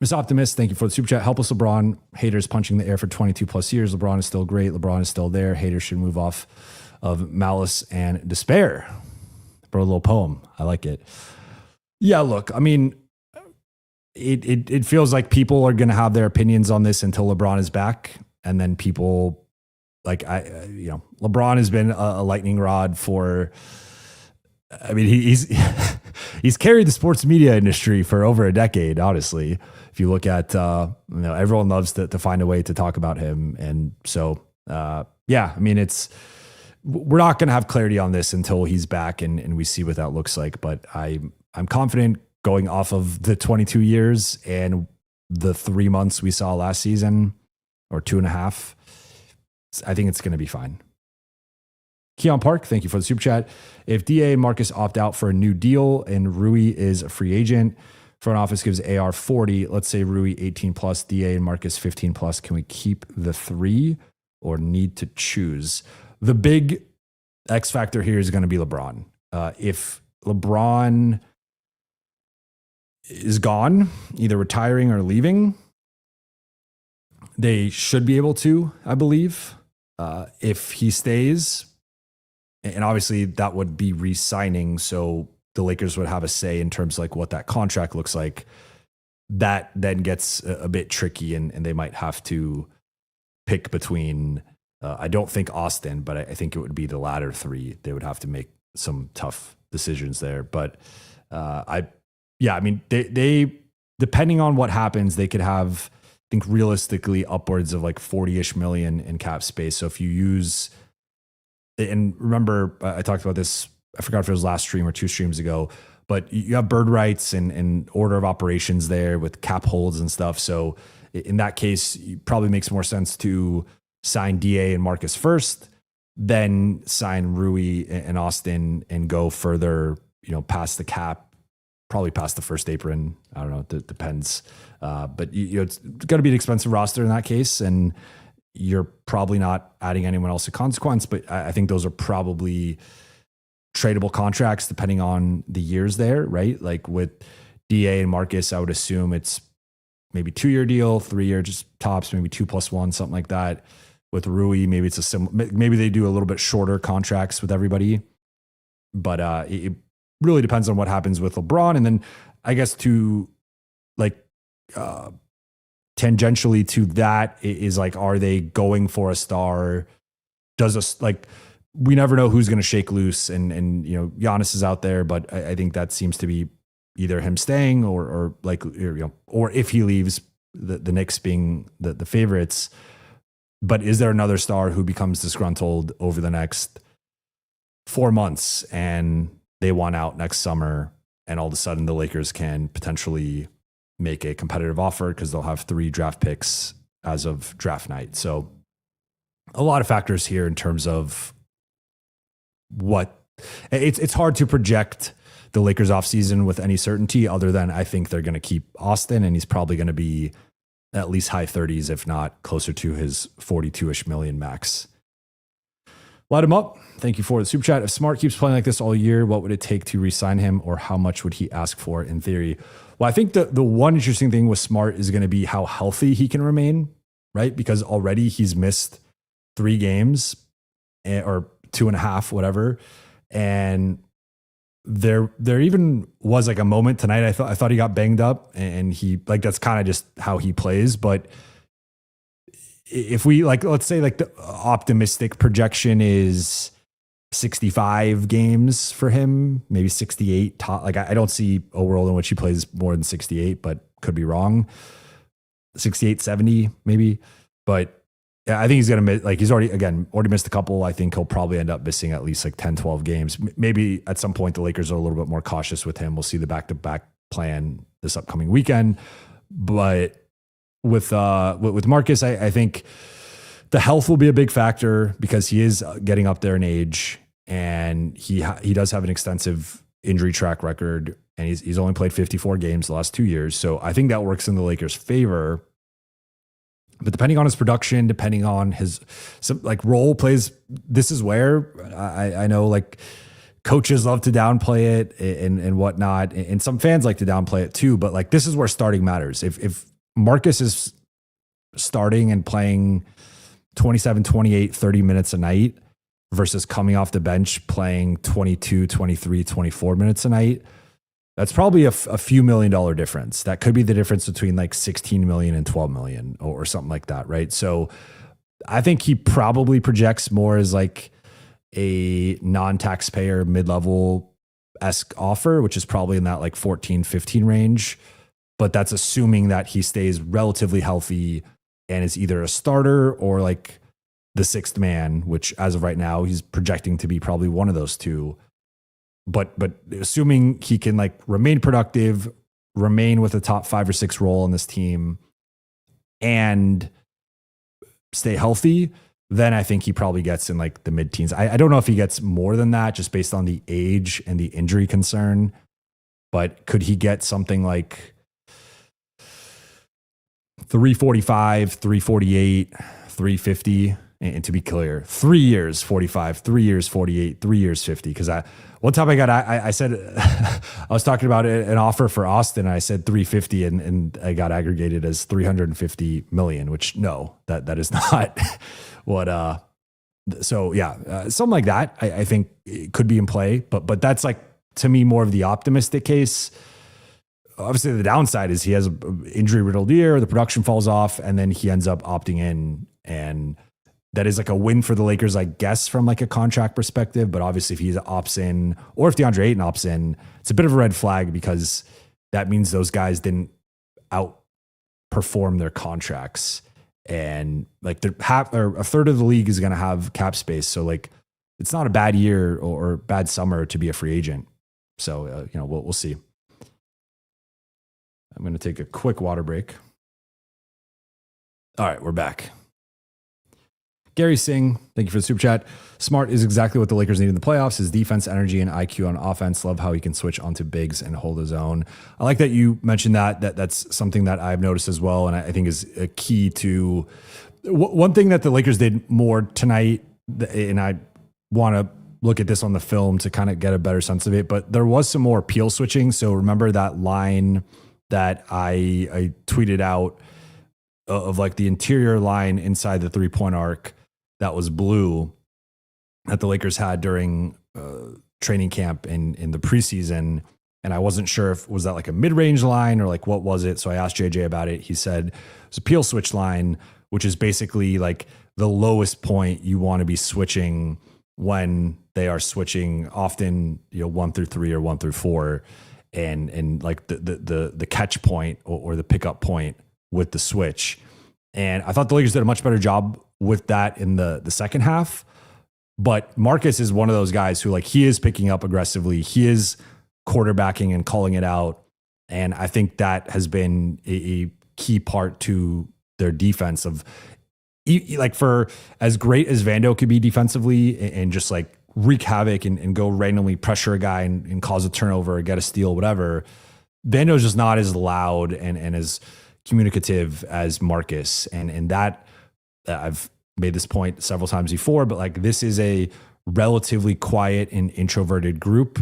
Miss Optimist, thank you for the super chat. Helpless LeBron. Haters punching the air for 22 plus years. LeBron is still great. LeBron is still there. Haters should move off of malice and despair. Bro, a little poem. I like it. Yeah, look, I mean, it feels like people are going to have their opinions on this until LeBron is back, and then people. Like LeBron has been a lightning rod for. I mean, he's carried the sports media industry for over a decade. Honestly, if you look at everyone loves to find a way to talk about him, and so yeah, I mean we're not going to have clarity on this until he's back and we see what that looks like. But I'm confident going off of the 22 years and the 3 months we saw last season, or 2.5. I think it's going to be fine. Keon Park, thank you for the super chat. If DA and Marcus opt out for a new deal and Rui is a free agent, front office gives AR 40, let's say Rui 18 plus, DA and Marcus 15 plus, can we keep the 3 or need to choose? The big X factor here is going to be LeBron. If LeBron is gone, either retiring or leaving, they should be able to, I believe. If he stays, and obviously that would be re-signing, so the Lakers would have a say in terms of like what that contract looks like. That then gets a bit tricky, and they might have to pick between, I don't think Austin, but I think it would be the latter 3. They would have to make some tough decisions there. But I mean, they depending on what happens, they could have, I think realistically upwards of like 40-ish million in cap space. So if you use, and remember, I talked about this, I forgot if it was last stream or 2 streams ago, but you have bird rights and order of operations there with cap holds and stuff. So in that case, it probably makes more sense to sign DA and Marcus first, then sign Rui and Austin and go further, past the cap, probably past the first apron. I don't know. It depends. But it's going to be an expensive roster in that case. And you're probably not adding anyone else of consequence, but I think those are probably tradable contracts depending on the years there, right? Like with DA and Marcus, I would assume it's maybe 2-year deal, 3-year just tops, maybe 2+1, something like that. With Rui, maybe it's a similar, maybe they do a little bit shorter contracts with everybody, but it really depends on what happens with LeBron. And then I guess to like, tangentially to that is like, are they going for a star? We never know who's going to shake loose, and Giannis is out there, but I think that seems to be either him staying or if he leaves, the Knicks being the favorites. But is there another star who becomes disgruntled over the next 4 months and they want out next summer, and all of a sudden the Lakers can potentially make a competitive offer because they'll have 3 draft picks as of draft night. So a lot of factors here in terms of what it's hard to project the Lakers offseason with any certainty, other than I think they're going to keep Austin, and he's probably going to be at least high 30s, if not closer to his 42-ish million max. Light him up. Thank you for the super chat. If Smart keeps playing like this all year, what would it take to re-sign him, or how much would he ask for in theory? Well, I think the one interesting thing with Smart is going to be how healthy he can remain, right? Because already he's missed 3 games or 2.5, whatever. And there even was like a moment tonight. I thought he got banged up, and he that's kind of just how he plays. But if we let's say the optimistic projection is 65 games for him, maybe 68 top. I don't see a world in which he plays more than 68, but could be wrong. 68, 70 maybe. But yeah, I think he's going to miss, he's already missed a couple. I think he'll probably end up missing at least 10, 12 games. Maybe at some point the Lakers are a little bit more cautious with him. We'll see the back-to-back plan this upcoming weekend. But with Marcus, I think the health will be a big factor because he is getting up there in age, and he does have an extensive injury track record, and he's only played 54 games the last 2 years. So I think that works in the Lakers' favor. But depending on his production, depending on his role plays, this is where I know coaches love to downplay it and whatnot. And some fans like to downplay it too. But this is where starting matters. If Marcus is starting and playing 27, 28, 30 minutes a night versus coming off the bench playing 22, 23, 24 minutes a night, that's probably a few $1 million difference. That could be the difference between 16 million and 12 million or something like that, right? So I think he probably projects more as a non-taxpayer mid-level-esque offer, which is probably in that 14, 15 range. But that's assuming that he stays relatively healthy and is either a starter or the 6th man, which as of right now, he's projecting to be probably one of those two. But assuming he can remain productive, remain with a top 5 or 6 role on this team, and stay healthy, then I think he probably gets in like the mid-teens. I don't know if he gets more than that just based on the age and the injury concern, but could he get something like 345, 348, 350? And to be clear, 3 years 45, 3 years 48, 3 years 50. Because one time I said I was talking about an offer for Austin. And I said 350, and I got aggregated as 350 million. Which no, that is not what. So yeah, something like that. I think it could be in play, but that's like to me more of the optimistic case. Obviously, the downside is he has an injury riddled year. The production falls off, and then he ends up opting in and. That is like a win for the Lakers, I guess, from like a contract perspective. But obviously if he opts in or if DeAndre Ayton opts in, it's a bit of a red flag because that means those guys didn't outperform their contracts. And like a third of the league is going to have cap space. So like it's not a bad year or bad summer to be a free agent. So, we'll see. I'm going to take a quick water break. All right, we're back. Gary Singh, thank you for the super chat. Smart is exactly what the Lakers need in the playoffs. His defense, energy, and IQ on offense. Love how he can switch onto bigs and hold his own. I like that you mentioned that's something that I've noticed as well, and I think is a key to one thing that the Lakers did more tonight, and I want to look at this on the film to kind of get a better sense of it, but there was some more peel switching. So remember that line that I tweeted out of like the interior line inside the 3-point arc that was blue that the Lakers had during training camp in the preseason. And I wasn't sure if was that like a mid-range line or like what was it. So I asked JJ about it. He said it's a peel switch line, which is basically like the lowest point you want to be switching when they are switching often, 1 through 3 or 1 through 4 and like the catch point or the pickup point with the switch. And I thought the Lakers did a much better job with that in the second half. But Marcus is one of those guys who like he is picking up aggressively. He is quarterbacking and calling it out. And I think that has been a key part to their defense of like for as great as Vando could be defensively and just like wreak havoc and go randomly pressure a guy and cause a turnover or get a steal, whatever. Vando's just not as loud and as communicative as Marcus. And that I've made this point several times before, but like this is a relatively quiet and introverted group.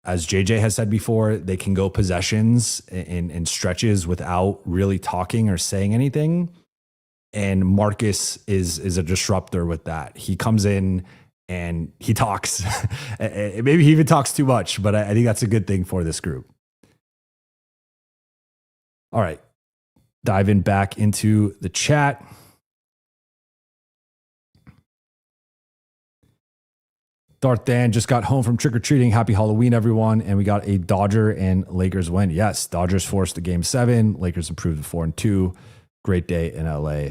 As JJ has said before, they can go possessions and stretches without really talking or saying anything. And Marcus is a disruptor with that. He comes in and he talks. Maybe he even talks too much, but I think that's a good thing for this group. All right. Diving back into the chat. Darth Dan just got home from trick-or-treating. Happy Halloween, everyone. And we got a Dodger and Lakers win. Yes, Dodgers forced to game 7. Lakers improved to 4-2. Great day in LA.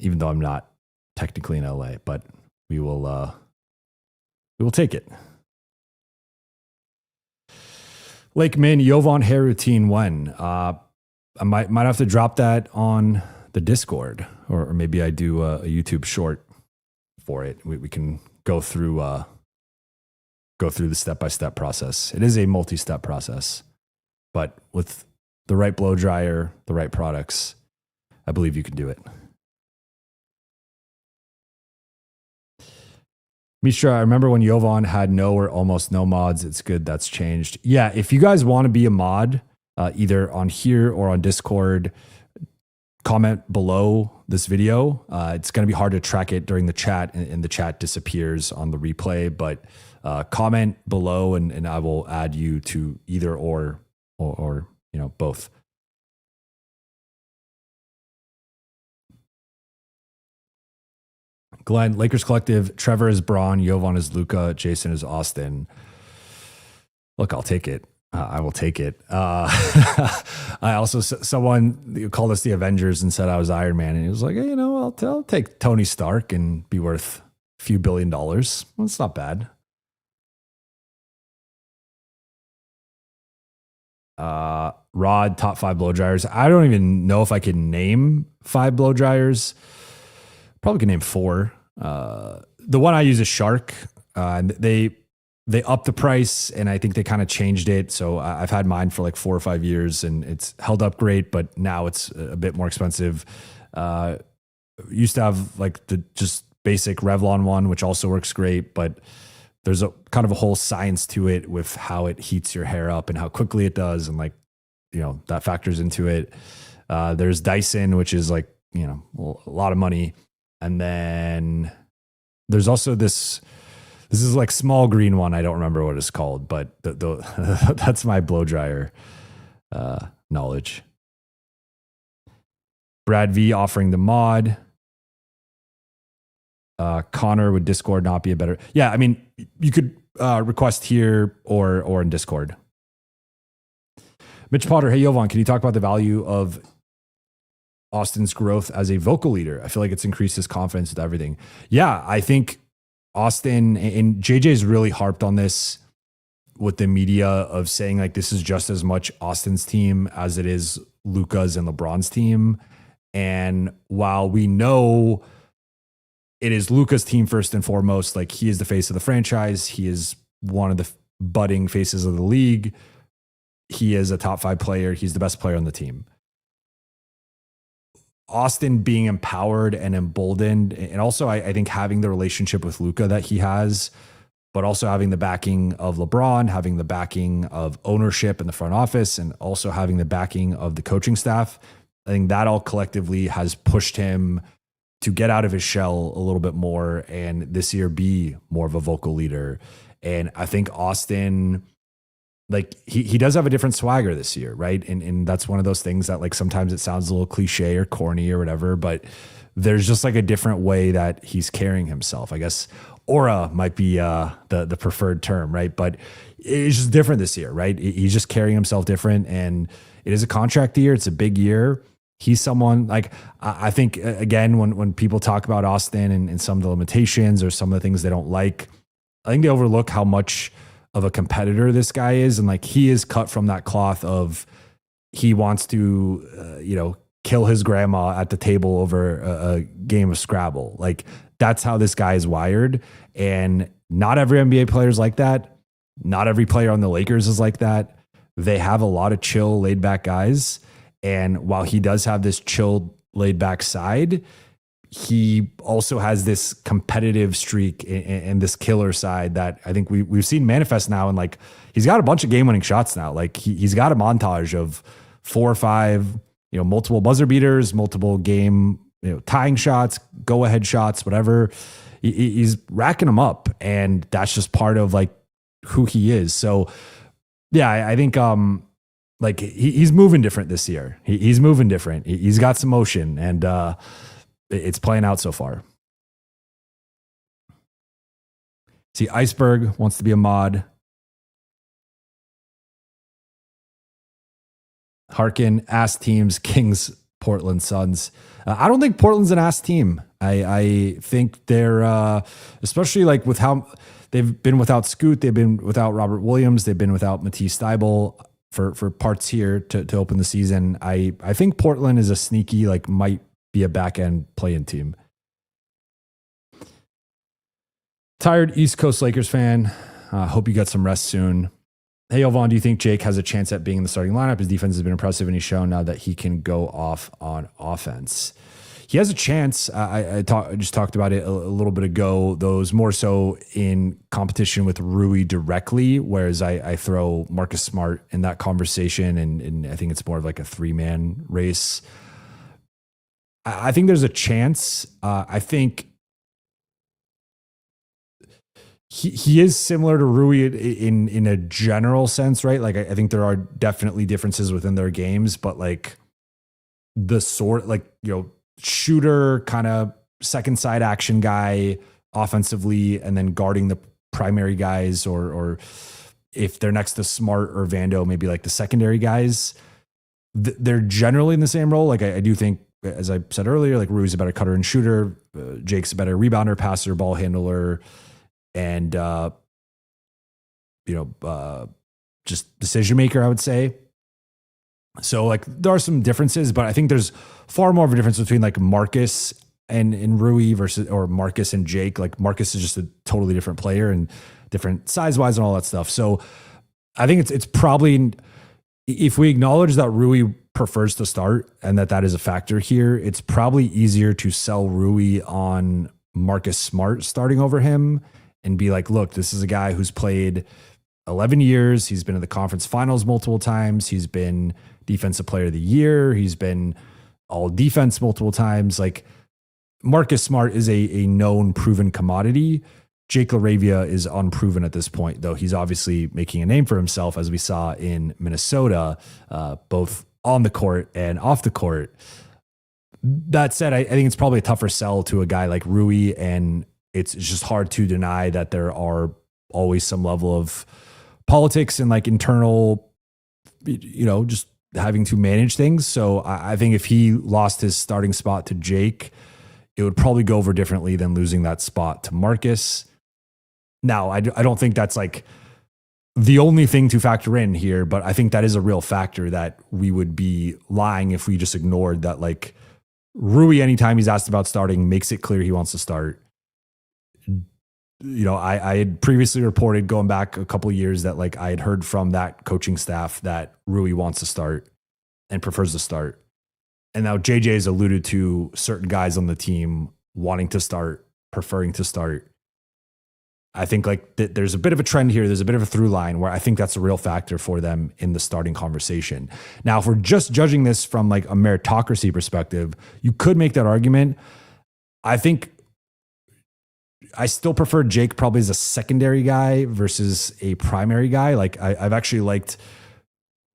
Even though I'm not technically in LA, but we will take it. Lake Min, Jovan hair routine when? I might have to drop that on the Discord, or maybe I do a YouTube short for it. We can go through the step-by-step process. It is a multi-step process, but with the right blow dryer, the right products, I believe you can do it. Mishra, I remember when Jovan had no or almost no mods. It's good that's changed. Yeah, if you guys want to be a mod, either on here or on Discord, comment below this video. It's going to be hard to track it during the chat, and the chat disappears on the replay, but comment below and I will add you to either or both. Glenn, Lakers Collective, Trevor is Braun, Jovan is Luka, Jason is Austin. Look, I'll take it. I will take it. I also, someone called us the Avengers and said I was Iron Man. And he was like, hey, I'll take Tony Stark and be worth a few $1 billion. Well, it's not bad. Rod, top 5 blow dryers. I don't even know if I can name 5 blow dryers. Probably can name 4. The one I use is Shark. They upped the price, and I think they kind of changed it. So I've had mine for like 4 or 5 years, and it's held up great. But now it's a bit more expensive. Used to have like the just basic Revlon one, which also works great, but there's a kind of a whole science to it with how it heats your hair up and how quickly it does, and like, you know, that factors into it. There's Dyson, which is like, you know, a lot of money. And then there's also this is like small green one. I don't remember what it's called, but that's my blow dryer knowledge. Brad V offering the mod. Connor, would Discord not be a better? Yeah, I mean, you could request here or in Discord. Mitch Potter, hey Jovan, can you talk about the value of Austin's growth as a vocal leader? I feel like it's increased his confidence with everything. Yeah, I think Austin, and JJ's really harped on this with the media of saying like this is just as much Austin's team as it is Luka's and LeBron's team. And while we know it is Luka's team first and foremost, like he is the face of the franchise, he is one of the budding faces of the league, he is a top 5 player, he's the best player on the team. Austin being empowered and emboldened, and also I think having the relationship with Luka that he has, but also having the backing of LeBron, having the backing of ownership in the front office, and also having the backing of the coaching staff, I think that all collectively has pushed him to get out of his shell a little bit more and this year be more of a vocal leader. And I think Austin, like he does have a different swagger this year, right? And that's one of those things that like sometimes it sounds a little cliche or corny or whatever, but there's just like a different way that he's carrying himself. I guess aura might be the preferred term, right? But it's just different this year, right? He's just carrying himself different, and it is a contract year. It's a big year. He's someone like, I think again, when people talk about Austin and some of the limitations or some of the things they don't like, I think they overlook how much of a competitor this guy is. And like, he is cut from that cloth of he wants to, kill his grandma at the table over a game of Scrabble. Like that's how this guy is wired. And not every NBA player is like that. Not every player on the Lakers is like that. They have a lot of chill, laid back guys. And while he does have this chilled, laid back side, he also has this competitive streak and this killer side that I think we've seen manifest now. And like, he's got a bunch of game winning shots now. Like he's got a montage of 4 or 5, multiple buzzer beaters, multiple game, tying shots, go ahead shots, whatever. He's racking them up. And that's just part of like who he is. So yeah, I think, like he's moving different this year. He's moving different. He's got some motion, and it's playing out so far. See, Iceberg wants to be a mod. Harkin, ass teams, Kings, Portland Suns. I don't think Portland's an ass team. I think they're, especially like with how they've been without Scoot, they've been without Robert Williams, they've been without Matisse Thybulle for parts here to open the season. I think Portland is a sneaky, like might be a back end play-in team. Tired East Coast Lakers fan. Hope you get some rest soon. Hey, Jovan, do you think Jake has a chance at being in the starting lineup? His defense has been impressive, and he's shown now that he can go off on offense. He has a chance. I just talked about it a little bit ago. Those more so in competition with Rui directly, whereas I throw Marcus Smart in that conversation, and I think it's more of like a 3-man race. I think there's a chance. I think he is similar to Rui in a general sense, right? Like I think there are definitely differences within their games, but like the sort, like, shooter, kind of second side action guy offensively, and then guarding the primary guys, or if they're next to Smart or Vando, maybe like the secondary guys. They're generally in the same role. Like I do think, as I said earlier, like Rui's a better cutter and shooter. Jake's a better rebounder, passer, ball handler, and just decision maker, I would say. So like there are some differences, but I think there's far more of a difference between like Marcus and Rui versus, or Marcus and Jake. Like Marcus is just a totally different player and different size wise and all that stuff. So I think it's probably, if we acknowledge that Rui prefers to start and that is a factor here, it's probably easier to sell Rui on Marcus Smart starting over him and be like, look, this is a guy who's played 11 years. He's been in the conference finals multiple times. He's been defensive player of the year. He's been all defense multiple times. Like Marcus Smart is a known proven commodity. Jake LaRavia is unproven at this point, though he's obviously making a name for himself, as we saw in Minnesota, both on the court and off the court. That said, I think it's probably a tougher sell to a guy like Rui, and it's just hard to deny that there are always some level of politics and like internal, just having to manage things. So I think if he lost his starting spot to Jake, it would probably go over differently than losing that spot to Marcus. Now, I don't think that's like the only thing to factor in here, but I think that is a real factor that we would be lying if we just ignored that. Like Rui, anytime he's asked about starting, makes it clear he wants to start. I had previously reported going back a couple of years that like I had heard from that coaching staff that Rui wants to start and prefers to start. And now JJ has alluded to certain guys on the team wanting to start, preferring to start. I think like there's a bit of a trend here. There's a bit of a through line where I think that's a real factor for them in the starting conversation. Now, if we're just judging this from like a meritocracy perspective, you could make that argument. I think I still prefer Jake probably as a secondary guy versus a primary guy. Like I've actually liked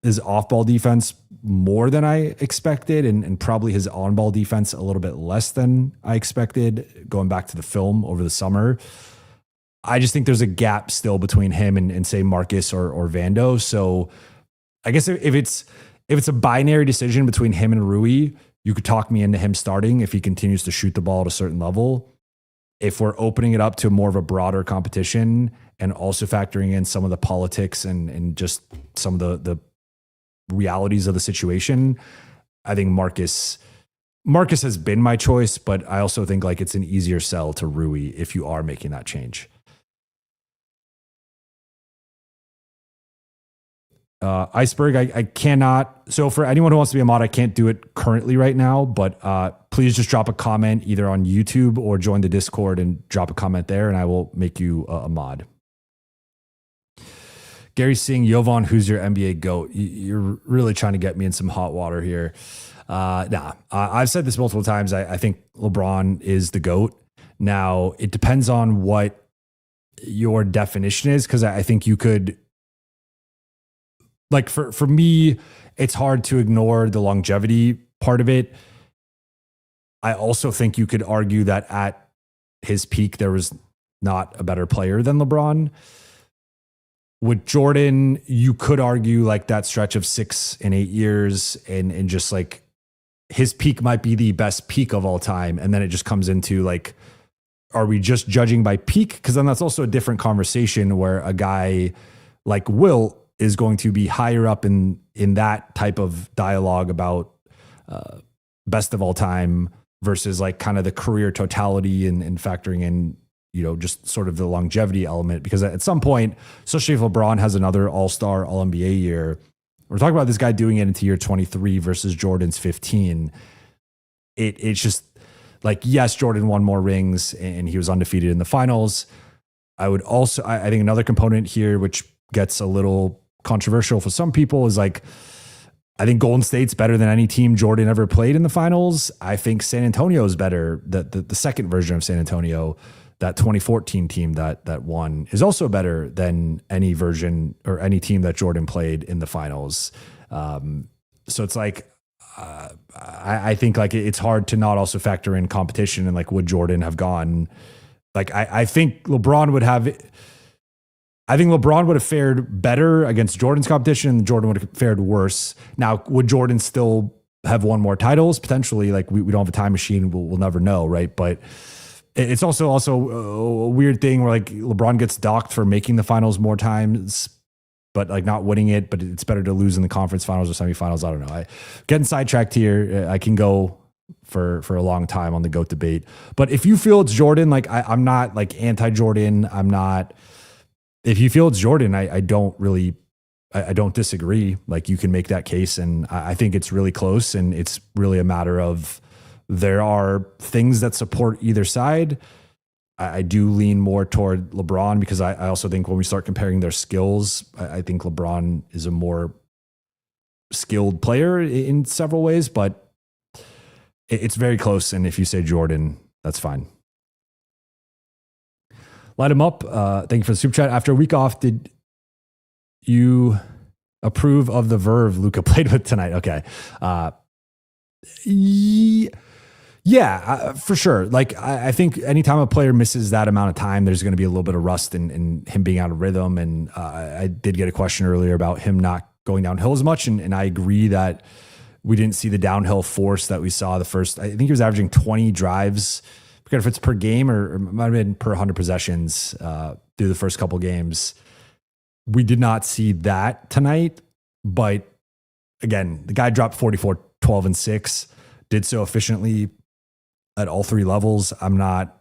his off-ball defense more than I expected, and probably his on-ball defense a little bit less than I expected going back to the film over the summer. I just think there's a gap still between him and say Marcus or Vando. So I guess if it's a binary decision between him and Rui, you could talk me into him starting if he continues to shoot the ball at a certain level. If we're opening it up to more of a broader competition and also factoring in some of the politics and just some of the realities of the situation, I think Marcus has been my choice, but I also think like it's an easier sell to Rui if you are making that change. Iceberg, I cannot. So for anyone who wants to be a mod, I can't do it currently right now, but please just drop a comment either on YouTube or join the Discord and drop a comment there, and I will make you a mod. Gary Singh, Jovan, who's your NBA GOAT? You're really trying to get me in some hot water here. I've said this multiple times. I think LeBron is the GOAT. Now, it depends on what your definition is, because I think you could, like for me, it's hard to ignore the longevity part of it. I also think you could argue that at his peak, there was not a better player than LeBron. With Jordan, you could argue like that stretch of 6 and 8 years and just like his peak might be the best peak of all time. And then it just comes into like, are we just judging by peak? Because then that's also a different conversation where a guy like Wilt is going to be higher up in that type of dialogue about best of all time versus like kind of the career totality and factoring in, just sort of the longevity element. Because at some point, especially if LeBron has another all-star, all-NBA year, we're talking about this guy doing it into year 23 versus Jordan's 15. It's just like, yes, Jordan won more rings and he was undefeated in the finals. I think another component here, which gets a little controversial for some people, is like, I think Golden State's better than any team Jordan ever played in the finals. I think San Antonio is better. The second version of San Antonio, that 2014 team that won, is also better than any version or any team that Jordan played in the finals. So it's like, I think like it's hard to not also factor in competition and like, would Jordan have gone? Like, I think LeBron would have fared better against Jordan's competition. Jordan would have fared worse. Now, would Jordan still have won more titles? Potentially. Like we don't have a time machine. We'll never know. Right. But it's also a weird thing where like LeBron gets docked for making the finals more times, but like not winning it. But it's better to lose in the conference finals or semifinals. I don't know. Getting sidetracked here. I can go for a long time on the GOAT debate. But if you feel it's Jordan, like I'm not like anti-Jordan. I'm not. If you feel it's Jordan, I don't disagree. Like you can make that case, and I think it's really close, and it's really a matter of there are things that support either side. I do lean more toward LeBron because I also think when we start comparing their skills, I think LeBron is a more skilled player in several ways, but it's very close. And if you say Jordan, that's fine. Light him up. Thank you for the super chat. After a week off, did you approve of the verve Luka played with tonight? Okay. Yeah, for sure. Like I think anytime a player misses that amount of time, there's going to be a little bit of rust in him being out of rhythm. And I did get a question earlier about him not going downhill as much. And I agree that we didn't see the downhill force that we saw the first. I think he was averaging 20 drives. I forget if it's per game or it might have been per 100 possessions through the first couple games. We did not see that tonight. But again, the guy dropped 44, 12, and 6, did so efficiently at all three levels. I'm not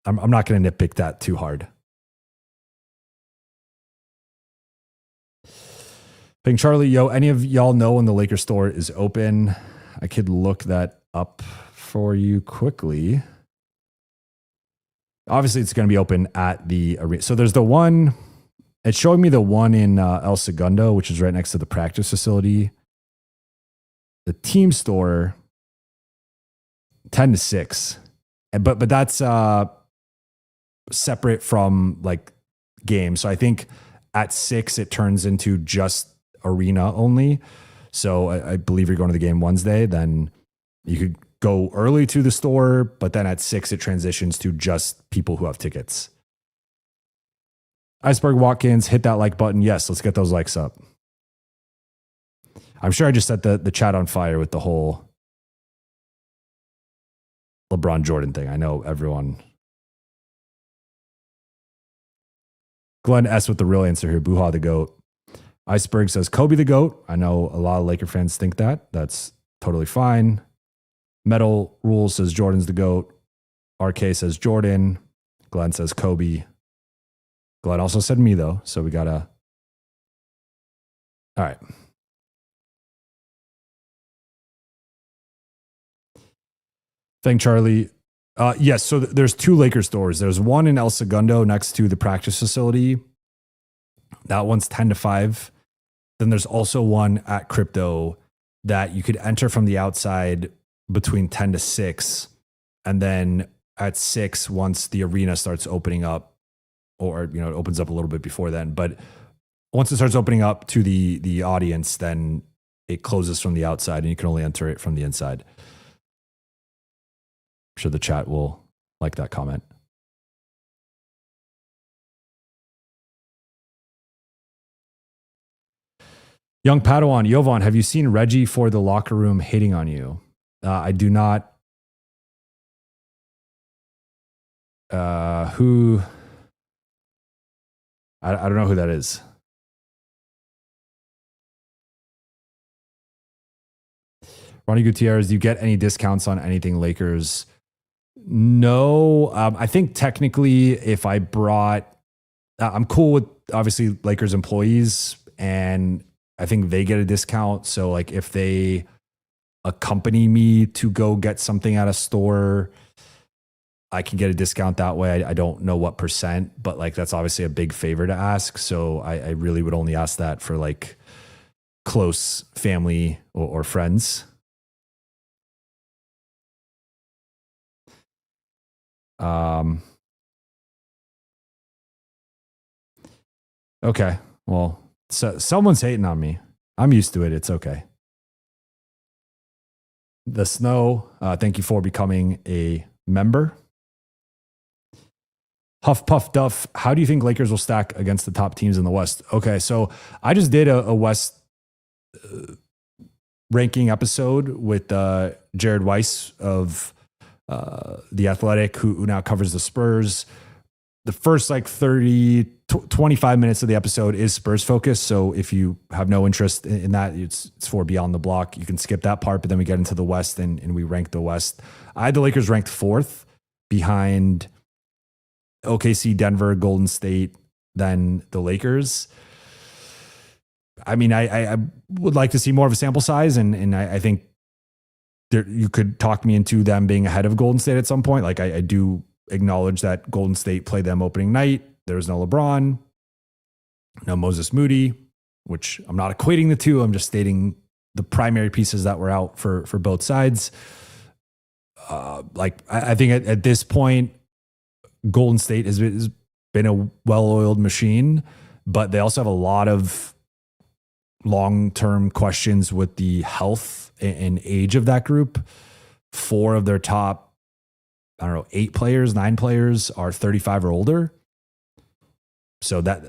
going to nitpick that too hard. Ping Charlie, yo, any of y'all know when the Lakers store is open? I could look that up for you quickly. Obviously, it's going to be open at the arena. So there's the one, it's showing me the one in El Segundo, which is right next to the practice facility. The team store, 10 to 6. But that's separate from like games. So I think at 6, it turns into just arena only. So I believe you're going to the game Wednesday, then you could go early to the store, but then at 6, it transitions to just people who have tickets. Iceberg Watkins, hit that like button. Yes, let's get those likes up. I'm sure I just set the chat on fire with the whole LeBron Jordan thing. I know everyone. Glenn S with the real answer here. Buha the GOAT. Iceberg says Kobe the GOAT. I know a lot of Laker fans think that. That's totally fine. Metal Rules says Jordan's the GOAT. RK says Jordan. Glenn says Kobe. Glenn also said me, though. So we got to. All right. Thank Charlie. Yes, so there's 2 Lakers stores. There's one in El Segundo next to the practice facility. That one's 10 to 5. Then there's also one at Crypto that you could enter from the outside between 10 to 6. And then at 6, once the arena starts opening up, or it opens up a little bit before then. But once it starts opening up to the audience, then it closes from the outside and you can only enter it from the inside. I'm sure the chat will like that comment. Young Padawan, Jovan, have you seen Reggie for the locker room hating on you? I do not. Who? I don't know who that is. Ronnie Gutierrez, do you get any discounts on anything Lakers? No. I think technically if I brought, I'm cool with obviously Lakers employees, and I think they get a discount. So like if they accompany me to go get something at a store, I can get a discount that way. I don't know what %, but like that's obviously a big favor to ask. So I really would only ask that for like close family or friends. Okay. Well, so someone's hating on me. I'm used to it. It's okay. The Snow, thank you for becoming a member. Huff Puff Duff, how do you think Lakers will stack against the top teams in the West? Okay, so I just did a West ranking episode with Jared Weiss of The Athletic, who now covers the Spurs. the first like 25 minutes of the episode is Spurs focused. So if you have no interest in that, it's for Beyond the Block. You can skip that part, but then we get into the West and we rank the West. I had the Lakers ranked 4th behind OKC, Denver, Golden State, then the Lakers. I mean, I would like to see more of a sample size, and I think you could talk me into them being ahead of Golden State at some point. Like I do acknowledge that Golden State played them opening night. There was no LeBron, no Moses Moody, which I'm not equating the two. I'm just stating the primary pieces that were out for both sides. I think at this point, Golden State has been a well-oiled machine, but they also have a lot of long-term questions with the health and age of that group. 4 of their top, 8 players, 9 players are 35 or older. So that,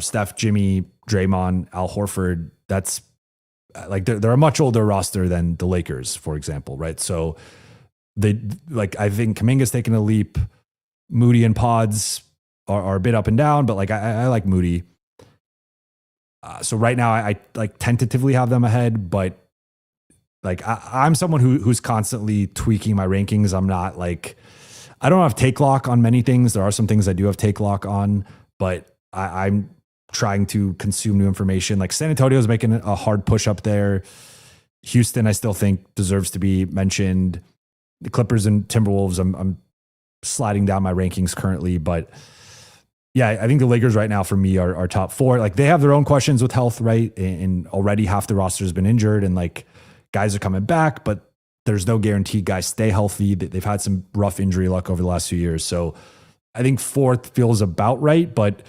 Steph, Jimmy, Draymond, Al Horford, that's like they're a much older roster than the Lakers, for example, right? So I think Kuminga's taken a leap. Moody and Pods are a bit up and down, but I like Moody. So right now I tentatively have them ahead, but I'm someone who's constantly tweaking my rankings. I'm not I don't have take lock on many things. There are some things I do have take lock on, but I'm trying to consume new information. Like San Antonio is making a hard push up there. Houston, I still think deserves to be mentioned. The Clippers and Timberwolves, I'm sliding down my rankings currently, but yeah, I think the Lakers right now for me are top 4. They have their own questions with health, right? And already half the roster has been injured, and guys are coming back, but there's no guarantee guys stay healthy. They've had some rough injury luck over the last few years. So I think 4th feels about right, but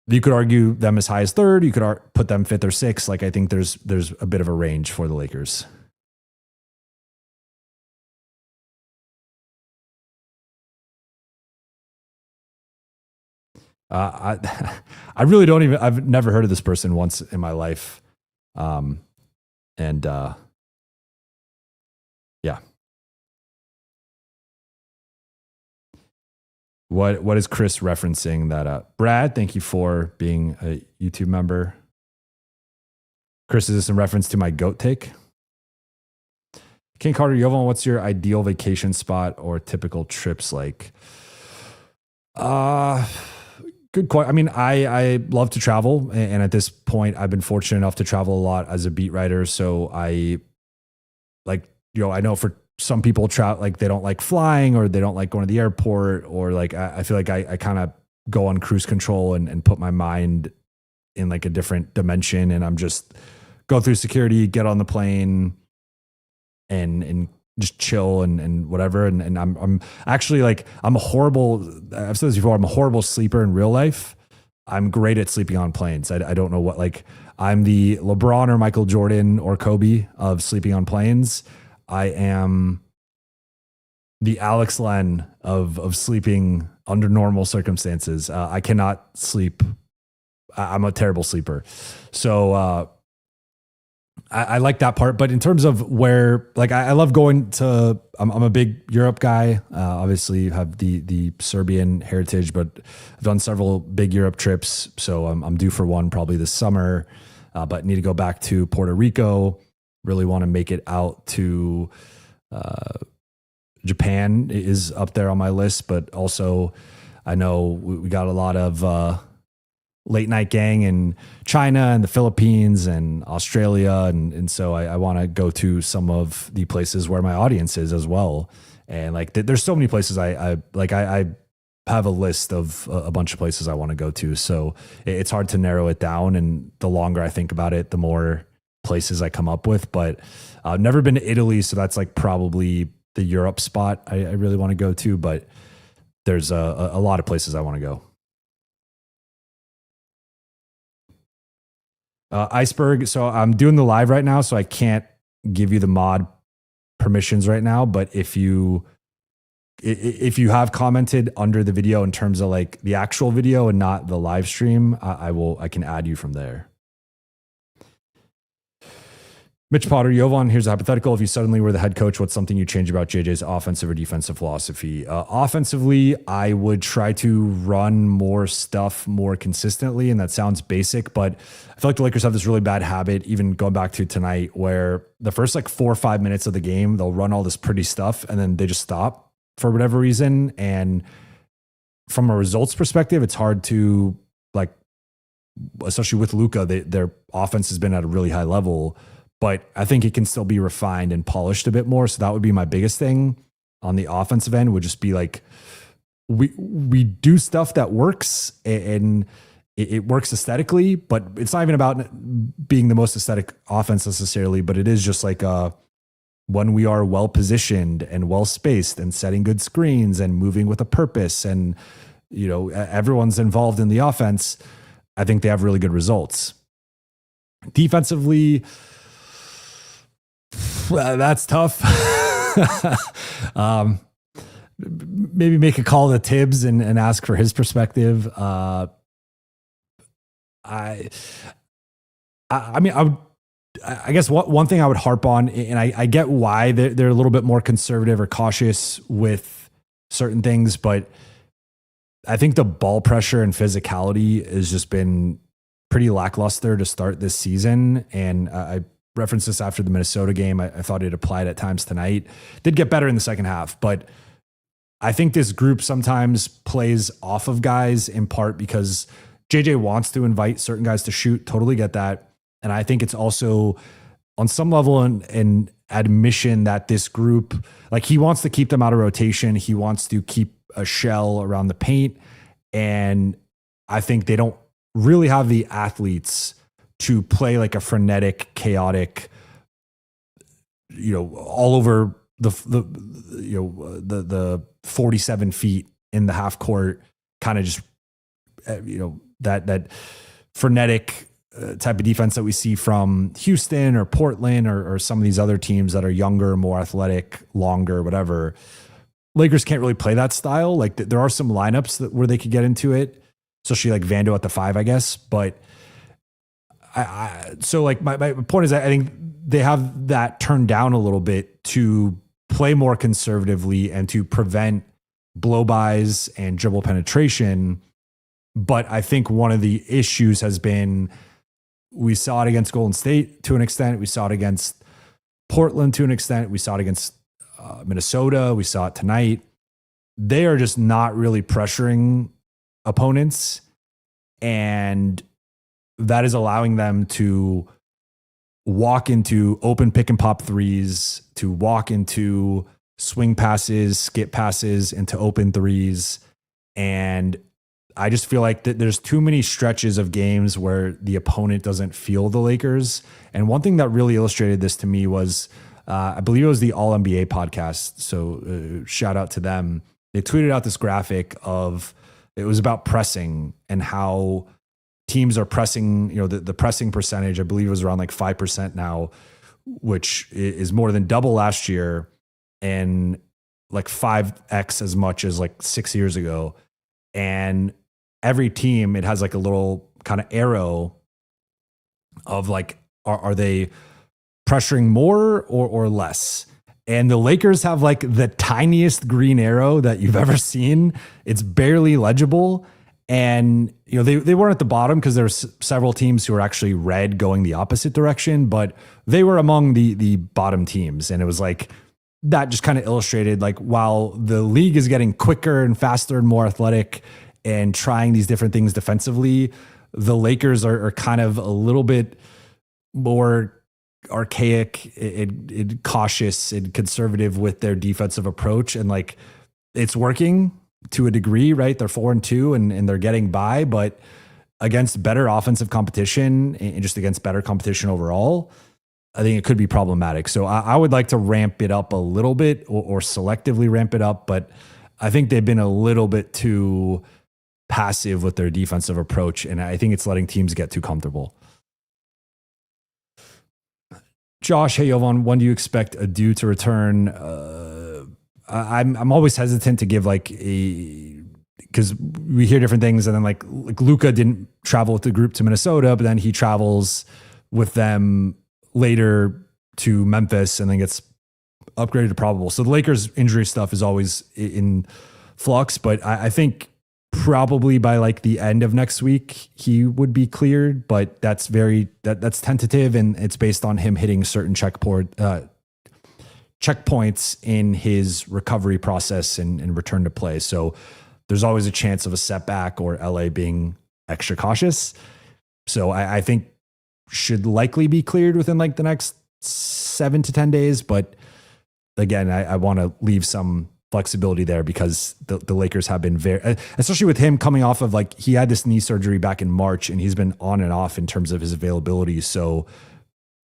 you could argue them as high as 3rd. You could put them 5th or 6th. I think there's a bit of a range for the Lakers. I really don't even, I've never heard of this person once in my life. Yeah. What is Chris referencing that, Brad, thank you for being a YouTube member. Chris, is this in reference to my GOAT take? King Carter, Jovan, what's your ideal vacation spot or typical trips like? Good question. I mean, I love to travel, and at this point, I've been fortunate enough to travel a lot as a beat writer. So I know for some people, they don't like flying, or they don't like going to the airport, or I feel like I kind of go on cruise control and put my mind in a different dimension, and I'm just go through security, get on the plane, and just chill and whatever. And I'm actually I'm a horrible, I've said this before, I'm a horrible sleeper in real life. I'm great at sleeping on planes. I don't know what, I'm the LeBron or Michael Jordan or Kobe of sleeping on planes. I am the Alex Len of sleeping under normal circumstances. I cannot sleep. I'm a terrible sleeper. So, I like that part, but in terms of where, I love going to, I'm a big Europe guy. Obviously you have the Serbian heritage, but I've done several big Europe trips. So I'm due for one probably this summer, but need to go back to Puerto Rico. Really want to make it out to, Japan is up there on my list, but also I know we got a lot of, late night gang in China and the Philippines and Australia. And so I want to go to some of the places where my audience is as well. And there's so many places I have a list of a bunch of places I want to go to. So it's hard to narrow it down. And the longer I think about it, the more places I come up with, but I've never been to Italy. So that's probably the Europe spot I really want to go to, but there's a lot of places I want to go. Iceberg. So I'm doing the live right now, so I can't give you the mod permissions right now. But if you have commented under the video in terms of the actual video and not the live stream, I can add you from there. Mitch Potter, Jovan, here's a hypothetical. If you suddenly were the head coach, what's something you change about JJ's offensive or defensive philosophy? Offensively, I would try to run more stuff more consistently. And that sounds basic, but I feel like the Lakers have this really bad habit, even going back to tonight, where the first like 4 or 5 minutes of the game, they'll run all this pretty stuff and then they just stop for whatever reason. And from a results perspective, it's hard to, like, especially with Luka, their offense has been at a really high level, but I think it can still be refined and polished a bit more. So that would be my biggest thing on the offensive end, would just be like, we do stuff that works and it works aesthetically, but it's not even about being the most aesthetic offense necessarily, but it is just like when we are well positioned and well spaced and setting good screens and moving with a purpose and, you know, everyone's involved in the offense, I think they have really good results. Defensively, that's tough. Maybe make a call to Tibbs and ask for his perspective. I guess one thing I would harp on, and I get why they're a little bit more conservative or cautious with certain things, but I think the ball pressure and physicality has just been pretty lackluster to start this season. And I referenced this after the Minnesota game. I thought it applied at times tonight. Did get better in the second half, but I think this group sometimes plays off of guys in part because JJ wants to invite certain guys to shoot. Totally get that. And I think it's also on some level an admission that this group, like, he wants to keep them out of rotation. He wants to keep a shell around the paint. And I think they don't really have the athletes to play like a frenetic, chaotic, you know, all over the 47 feet in the half court, kind of just, you know, that frenetic type of defense that we see from Houston or Portland or some of these other teams that are younger, more athletic, longer, whatever. Lakers can't really play that style. Like, there are some lineups where they could get into it, especially like Vando at the 5, I guess. But so like my point is, I think they have that turned down a little bit to play more conservatively and to prevent blow-bys and dribble penetration. But I think one of the issues has been, we saw it against Golden State to an extent. We saw it against Portland to an extent. We saw it against Minnesota. We saw it tonight. They are just not really pressuring opponents, and that is allowing them to walk into open pick and pop threes, to walk into swing passes, skip passes into open threes. And I just feel like there's too many stretches of games where the opponent doesn't feel the Lakers. And one thing that really illustrated this to me was, I believe it was the All NBA podcast. So shout out to them. They tweeted out this graphic of, it was about pressing and how teams are pressing, you know, the pressing percentage, I believe it was around like 5% now, which is more than double last year and like 5x as much as like 6 years ago. And every team, it has like a little kind of arrow of like, are they pressuring more or less? And the Lakers have like the tiniest green arrow that you've ever seen. It's barely legible. And, you know, they weren't at the bottom because there's several teams who are actually red going the opposite direction, but they were among the bottom teams. And it was like, that just kind of illustrated, like, while the league is getting quicker and faster and more athletic and trying these different things defensively, the Lakers are kind of a little bit more archaic and cautious and conservative with their defensive approach. And like, it's working to a degree, right? They're 4-2 and they're getting by, but against better offensive competition and just against better competition overall, I think it could be problematic. So I would like to ramp it up a little bit or selectively ramp it up, but I think they've been a little bit too passive with their defensive approach. And I think it's letting teams get too comfortable. Josh, hey, Jovan, when do you expect Adu to return? I'm always hesitant to give like because we hear different things, and then like Luka didn't travel with the group to Minnesota, but then he travels with them later to Memphis and then gets upgraded to probable. So the Lakers injury stuff is always in flux, but I think probably by like the end of next week, he would be cleared, but that's that's tentative. And it's based on him hitting certain checkpoints in his recovery process and return to play. So there's always a chance of a setback or LA being extra cautious. So I think should likely be cleared within like the next 7 to 10 days. But again, I want to leave some flexibility there because the Lakers have been especially with him coming off of like, he had this knee surgery back in March and he's been on and off in terms of his availability. So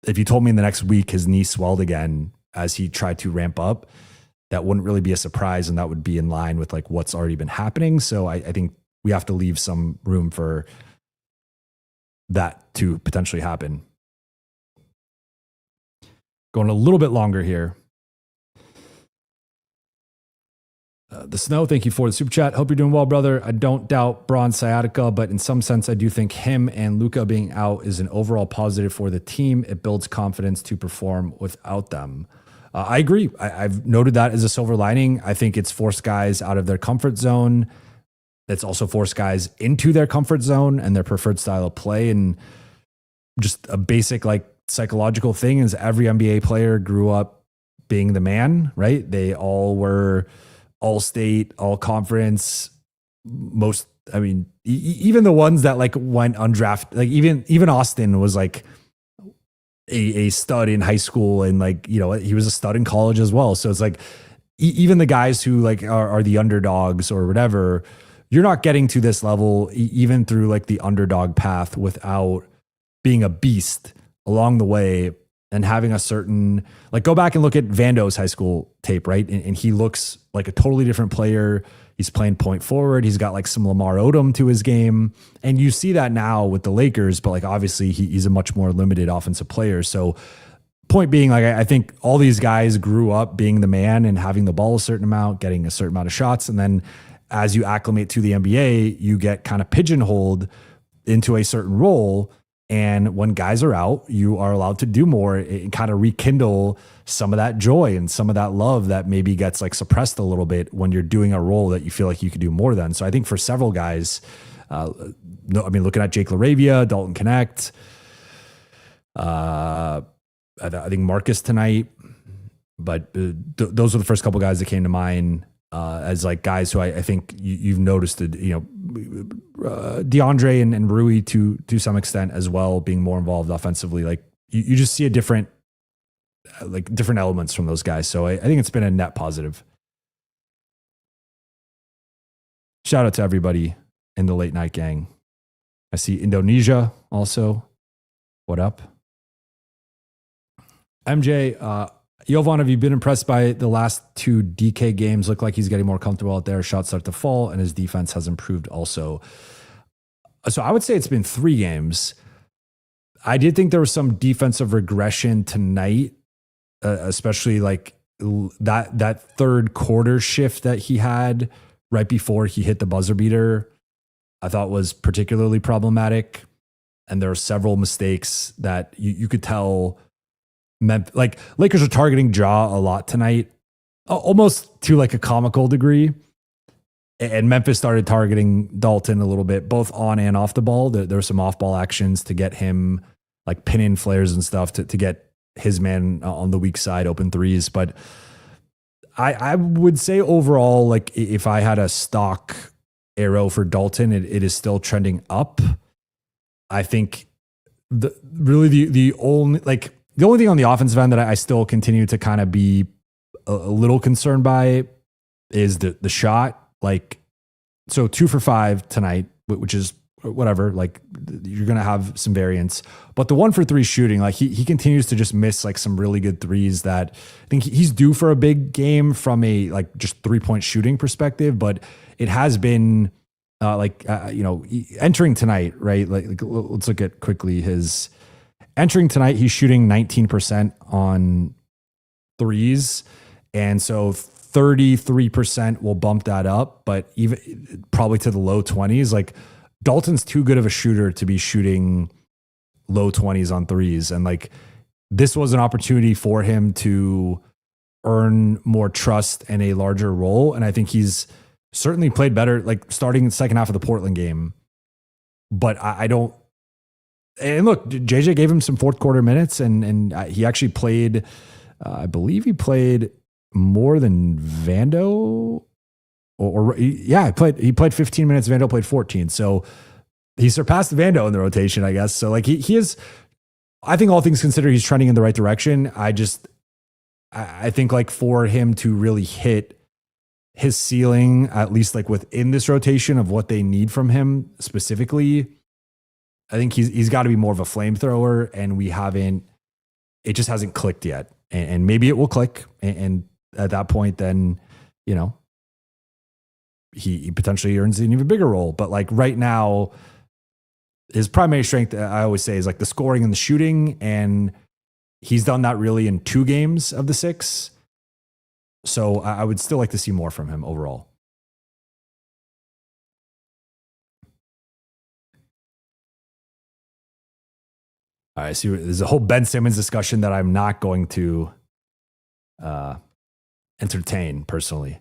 if you told me in the next week his knee swelled again as he tried to ramp up, that wouldn't really be a surprise. And that would be in line with like what's already been happening. So I think we have to leave some room for that to potentially happen. Going a little bit longer here. The Snow, thank you for the super chat. Hope you're doing well, brother. I don't doubt Braun sciatica, but in some sense, I do think him and Luka being out is an overall positive for the team. It builds confidence to perform without them. I agree. I've noted that as a silver lining. I think it's forced guys out of their comfort zone. It's also forced guys into their comfort zone and their preferred style of play. And just a basic like psychological thing is every NBA player grew up being the man, right? They all were all state, all conference, even the ones that like went undrafted, like even Austin was like a stud in high school. And like, you know, he was a stud in college as well. So it's like, even the guys who like are the underdogs or whatever, you're not getting to this level, even through like the underdog path without being a beast along the way. And having a certain, like, go back and look at Vando's high school tape, right? And he looks like a totally different player. He's playing point forward. He's got like some Lamar Odom to his game. And you see that now with the Lakers, but like, obviously he's a much more limited offensive player. So point being, like, I think all these guys grew up being the man and having the ball a certain amount, getting a certain amount of shots. And then as you acclimate to the NBA, you get kind of pigeonholed into a certain role. And when guys are out, you are allowed to do more and kind of rekindle some of that joy and some of that love that maybe gets like suppressed a little bit when you're doing a role that you feel like you could do more than. So I think for several guys, looking at Jake LaRavia, Dalton Connect, I think Marcus tonight, but those are the first couple guys that came to mind as like guys who I think you've noticed, DeAndre and Rui to some extent as well, being more involved offensively. Like you just see a different elements from those guys. So I think it's been a net positive. Shout out to everybody in the late night gang. I see Indonesia also. What up? MJ, Jovan, have you been impressed by the last 2 DK games? Look like he's getting more comfortable out there. Shots start to fall, and his defense has improved also. So I would say it's been 3 games. I did think there was some defensive regression tonight, especially like that third quarter shift that he had right before he hit the buzzer beater. I thought was particularly problematic, and there were several mistakes that you could tell. Like Lakers are targeting Ja a lot tonight, almost to like a comical degree. And Memphis started targeting Dalton a little bit, both on and off the ball. There were some off ball actions to get him like pin in flares and stuff to get his man on the weak side, open threes. But I would say overall, like if I had a stock arrow for Dalton, it is still trending up. I think the only thing on the offensive end that I still continue to kind of be a little concerned by is the shot. Like, so 2 for 5 tonight, which is whatever, like you're going to have some variance, but the 1 for 3 shooting, like he continues to just miss like some really good threes that I think he's due for a big game from a like just 3-point shooting perspective. But it has been entering tonight, right? Like let's look at quickly his entering tonight. He's shooting 19% on threes. And so 33% will bump that up, but even probably to the low 20s. Like Dalton's too good of a shooter to be shooting low 20s on threes. And like this was an opportunity for him to earn more trust and a larger role. And I think he's certainly played better, like starting in the second half of the Portland game. But I don't. And look, JJ gave him some fourth quarter minutes, and he actually played. I believe he played more than Vando. He played 15 minutes. Vando played 14. So he surpassed Vando in the rotation, I guess. So like he is. I think all things considered, he's trending in the right direction. I think like for him to really hit his ceiling, at least like within this rotation of what they need from him specifically, I think he's got to be more of a flamethrower, and it just hasn't clicked yet. And maybe it will click. And at that point, then, he potentially earns an even bigger role. But like right now, his primary strength, I always say, is like the scoring and the shooting. And he's done that really in 2 games of the 6. So I would still like to see more from him overall. All right, see, there's a whole Ben Simmons discussion that I'm not going to entertain personally.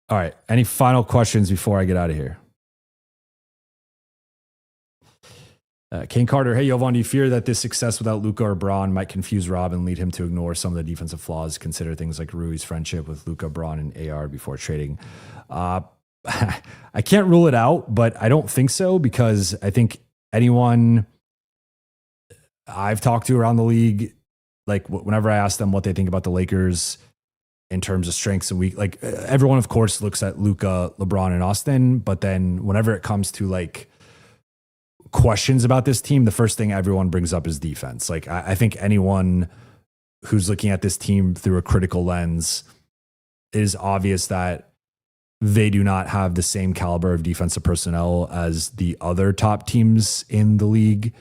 All right, any final questions before I get out of here? Kane Carter, hey, Jovan, do you fear that this success without Luka or Braun might confuse Rob and lead him to ignore some of the defensive flaws? Consider things like Rui's friendship with Luka, Braun, and AR before trading. I can't rule it out, but I don't think so, because I think anyone I've talked to around the league, like whenever I ask them what they think about the Lakers in terms of strengths and weak, like everyone, of course, looks at Luka, LeBron, and Austin, but then whenever it comes to like questions about this team, the first thing everyone brings up is defense. Like I think anyone who's looking at this team through a critical lens, it is obvious that they do not have the same caliber of defensive personnel as the other top teams in the league.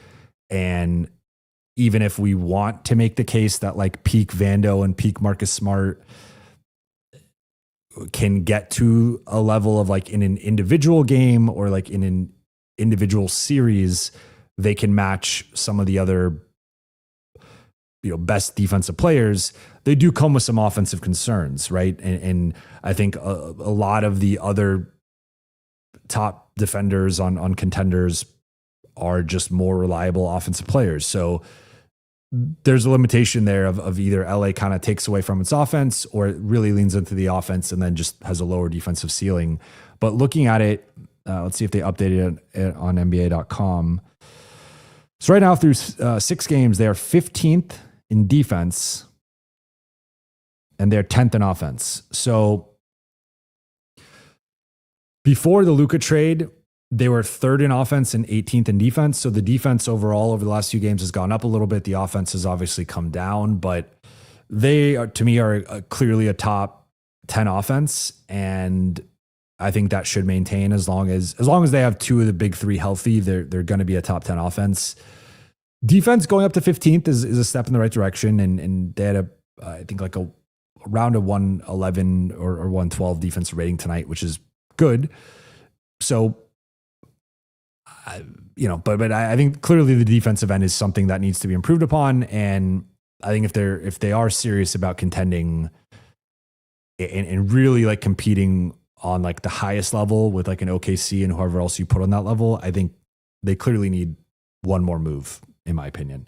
And even if we want to make the case that like peak Vando and peak Marcus Smart can get to a level of like in an individual game or like in an individual series, they can match some of the other best defensive players, they do come with some offensive concerns, right? And I think a lot of the other top defenders on contenders are just more reliable offensive players. So there's a limitation there of either LA kind of takes away from its offense, or it really leans into the offense and then just has a lower defensive ceiling. But looking at it, let's see if they updated it on NBA.com. So right now through 6 games, they are 15th in defense and they're 10th in offense. So before the Luka trade, they were 3rd in offense and 18th in defense. So the defense overall over the last few games has gone up a little bit. The offense has obviously come down, but they are, to me, are clearly a top 10 offense. And I think that should maintain as long as they have 2 of the big 3 healthy, they're going to be a top 10 offense. Defense going up to 15th is a step in the right direction. And they had I think like around a 111 or 112 defensive rating tonight, which is good. So, but I think clearly the defensive end is something that needs to be improved upon. And I think if they are serious about contending and really like competing on like the highest level with like an OKC and whoever else you put on that level, I think they clearly need one more move, in my opinion.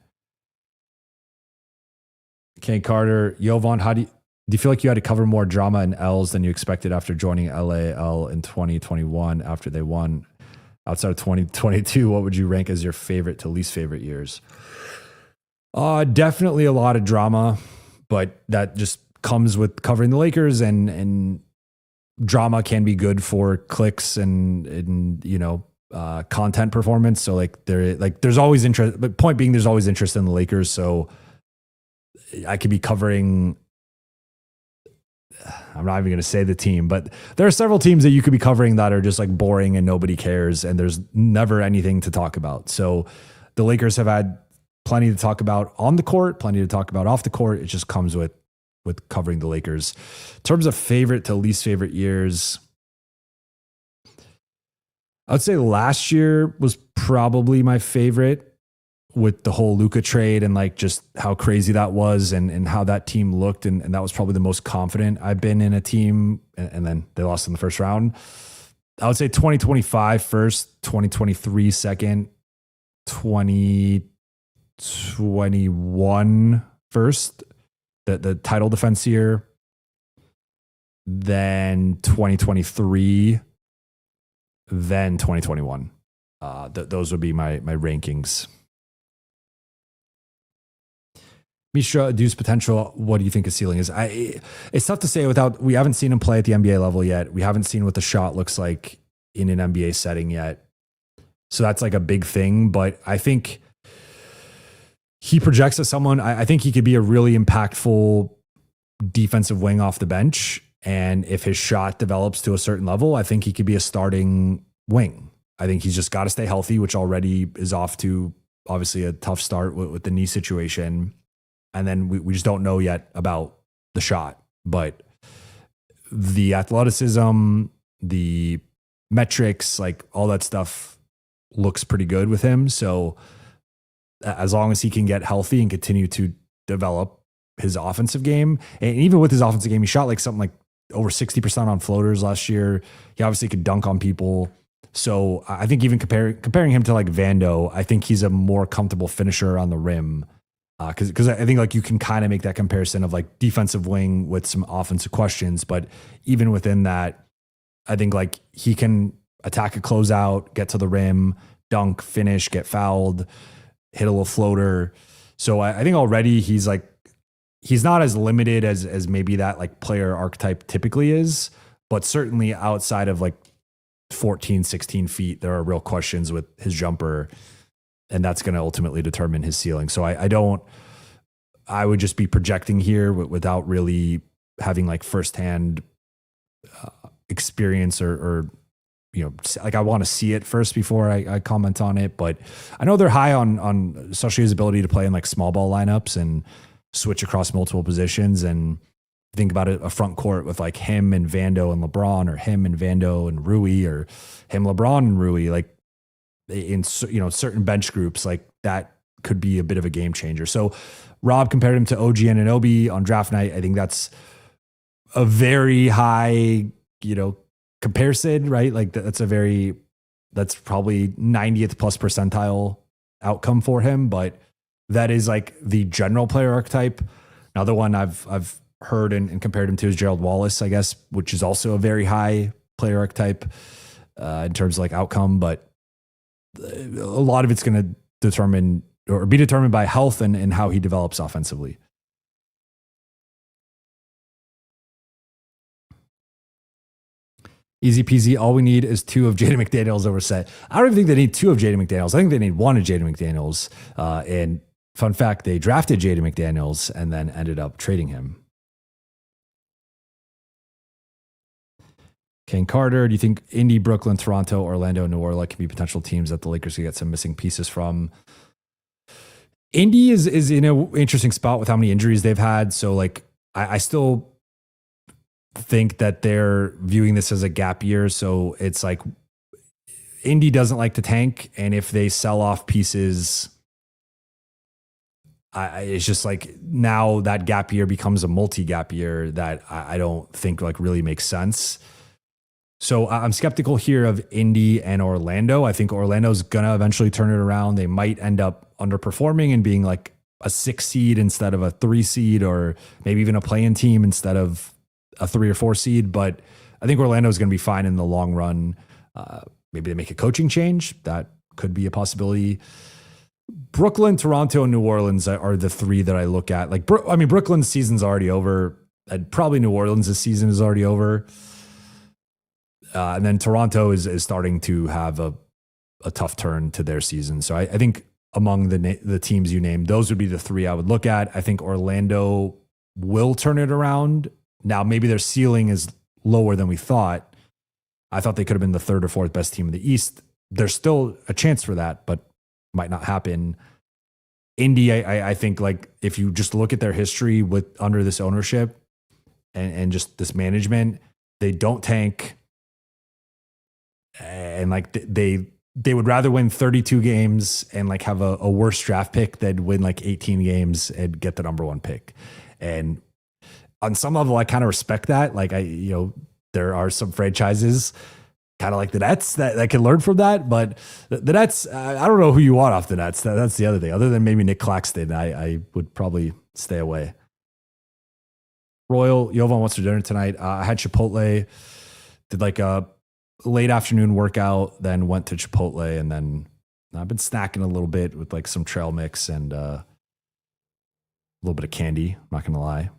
Kane Carter, Jovan, do you feel like you had to cover more drama and L's than you expected after joining LAL in 2021 after they won? Outside of 2022, what would you rank as your favorite to least favorite years? Definitely a lot of drama, but that just comes with covering the Lakers, and drama can be good for clicks and content performance. So there's always interest, but point being, there's always interest in the Lakers. So I could be covering, I'm not even going to say the team, but there are several teams that you could be covering that are just like boring and nobody cares. And there's never anything to talk about. So the Lakers have had plenty to talk about on the court, plenty to talk about off the court. It just comes with covering the Lakers. In terms of favorite to least favorite years, I would say last year was probably my favorite with the whole Luka trade and like just how crazy that was and how that team looked. And that was probably the most confident I've been in a team. And then they lost in the first round. I would say 2025 first, 2023 second, 2021 first, the title defense year. Then 2023, then 2021. Those would be my rankings. Mishra, Deuce potential. What do you think his ceiling is? It's tough to say we haven't seen him play at the NBA level yet. We haven't seen what the shot looks like in an NBA setting yet. So that's like a big thing. But I think he projects as someone, I think he could be a really impactful defensive wing off the bench. And if his shot develops to a certain level, I think he could be a starting wing. I think he's just got to stay healthy, which already is off to obviously a tough start with the knee situation. And then we just don't know yet about the shot, but the athleticism, the metrics, like all that stuff looks pretty good with him. So as long as he can get healthy and continue to develop his offensive game, and even with his offensive game, he shot like something like over 60% on floaters last year. He obviously could dunk on people. So I think even comparing him to like Vando, I think he's a more comfortable finisher on the rim. Because I think like you can kind of make that comparison of like defensive wing with some offensive questions, but even within that, I think like he can attack a closeout, get to the rim, dunk, finish, get fouled, hit a little floater. So I think already he's not as limited as maybe that like player archetype typically is, but certainly outside of like 14, 16 feet, there are real questions with his jumper. And that's going to ultimately determine his ceiling. So I would just be projecting here without really having like firsthand experience or like I want to see it first before I comment on it. But I know they're high on especially his ability to play in like small ball lineups and switch across multiple positions. And think about it, a front court with like him and Vando and LeBron, or him and Vando and Rui, or him, LeBron and Rui, like in certain bench groups, like that could be a bit of a game changer. So Rob compared him to OG Anunoby on draft night. I think that's a very high, comparison, right? Like that's probably 90th plus percentile outcome for him, but that is like the general player archetype. Another one I've heard and compared him to is Gerald Wallace, I guess, which is also a very high player archetype in terms of like outcome, but a lot of it's going to be determined by health and how he develops offensively. Easy peasy. All we need is 2 of Jaden McDaniels over set. I don't even think they need 2 of Jaden McDaniels. I think they need 1 of Jaden McDaniels. And fun fact, they drafted Jaden McDaniels and then ended up trading him. Kane Carter, do you think Indy, Brooklyn, Toronto, Orlando, New Orleans can be potential teams that the Lakers could get some missing pieces from? Indy is in an interesting spot with how many injuries they've had. So like, I still think that they're viewing this as a gap year. So it's like Indy doesn't like to tank. And if they sell off pieces, it's just like now that gap year becomes a multi-gap year that I don't think like really makes sense. So I'm skeptical here of Indy and Orlando. I think Orlando's going to eventually turn it around. They might end up underperforming and being like a 6 seed instead of a 3 seed, or maybe even a play-in team instead of a 3 or 4 seed. But I think Orlando's going to be fine in the long run. Maybe they make a coaching change. That could be a possibility. Brooklyn, Toronto, and New Orleans are the 3 that I look at. Like, Brooklyn's season's already over. And probably New Orleans' season is already over. And then Toronto is starting to have a tough turn to their season. So I think among the teams you named, those would be the 3 I would look at. I think Orlando will turn it around. Now, maybe their ceiling is lower than we thought. I thought they could have been the 3rd or 4th best team in the East. There's still a chance for that, but might not happen. Indy, I think like if you just look at their history under this ownership and just this management, they don't tank. and like they would rather win 32 games and like have a worse draft pick than win like 18 games and get the number 1 pick. And on some level, I kind of respect that. Like there are some franchises kind of like the Nets that can learn from that, but the Nets, I don't know who you want off the Nets. That's the other thing. Other than maybe Nick Claxton, I would probably stay away. Royal, Jovan, what's for dinner tonight? I had Chipotle, did like a late afternoon workout, then went to Chipotle, and then I've been snacking a little bit with like some trail mix and a little bit of candy. I'm not going to lie.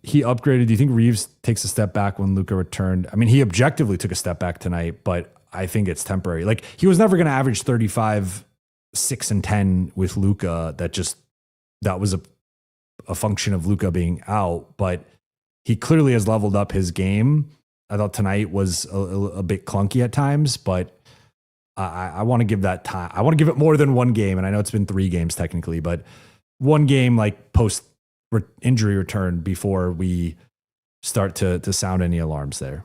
He upgraded. Do you think Reeves takes a step back when Luka returned? I mean, he objectively took a step back tonight, but I think it's temporary. Like he was never going to average 35, 6 and 10 with Luka. That was a function of Luka being out, but he clearly has leveled up his game. I thought tonight was a bit clunky at times, but I want to give that time. I want to give it more than one game. And I know it's been 3 games technically, but one game like post injury return before we start to sound any alarms there.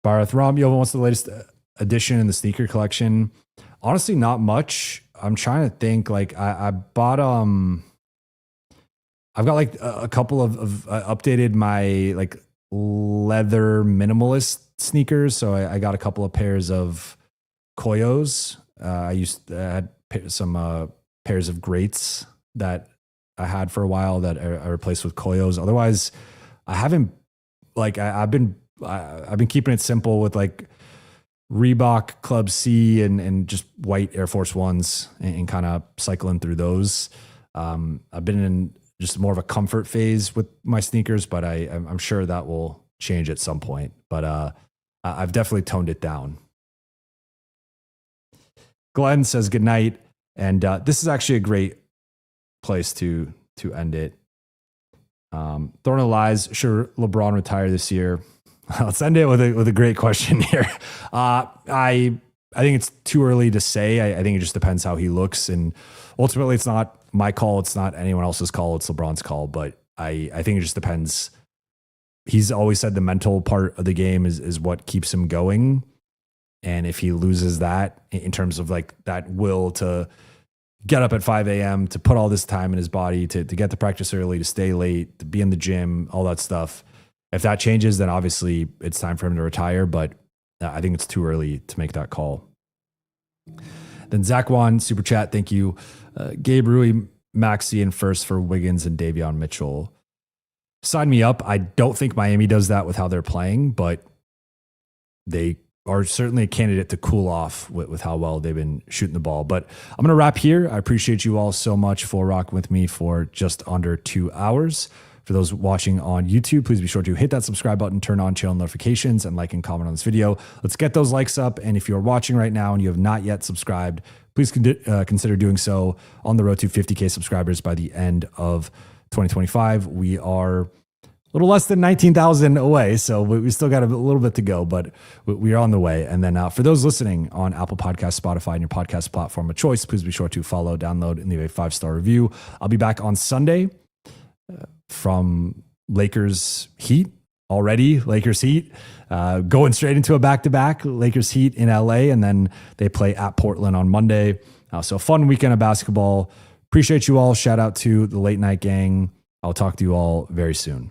Barath Ram, Jovan, what's the latest addition in the sneaker collection? Honestly, not much. I'm trying to think. Like I bought I've got like a couple of updated my like leather minimalist sneakers. So I got a couple of pairs of Koyos. I had some pairs of Greats that I had for a while that I replaced with Koyos. Otherwise, I haven't like I've been keeping it simple with like Reebok Club C and just white Air Force Ones and kind of cycling through those. I've been in just more of a comfort phase with my sneakers, but I'm sure that will change at some point. But I've definitely toned it down. Glenn says good night, and this is actually a great place to end it. Thorn of Lies, should LeBron retire this year? Let's end it with a great question here. I think it's too early to say. I think it just depends how he looks, and ultimately, it's not my call. It's not anyone else's call. It's LeBron's call. But I think it just depends. He's always said the mental part of the game is what keeps him going. And if he loses that in terms of like that will to get up at 5 a.m., to put all this time in his body, to get to practice early, to stay late, to be in the gym, all that stuff. If that changes, then obviously it's time for him to retire. But I think it's too early to make that call. Then Zach Wan, super chat. Thank you. Gabe Rui, Maxey in first for Wiggins and Davion Mitchell. Sign me up. I don't think Miami does that with how they're playing, but they are certainly a candidate to cool off with how well they've been shooting the ball. But I'm going to wrap here. I appreciate you all so much for rocking with me for just under 2 hours. For those watching on YouTube, please be sure to hit that subscribe button, turn on channel notifications, and like and comment on this video. Let's get those likes up. And if you're watching right now and you have not yet subscribed, please consider doing so on the road to 50K subscribers by the end of 2025. We are a little less than 19,000 away, so we still got a little bit to go, but we are on the way. And then for those listening on Apple Podcasts, Spotify, and your podcast platform of choice, please be sure to follow, download, and leave a 5-star review. I'll be back on Sunday from Lakers Heat already. Lakers Heat going straight into a back-to-back. Lakers Heat in LA, and then they play at Portland on Monday. So a fun weekend of basketball. Appreciate you all. Shout out to the late night gang. I'll talk to you all very soon.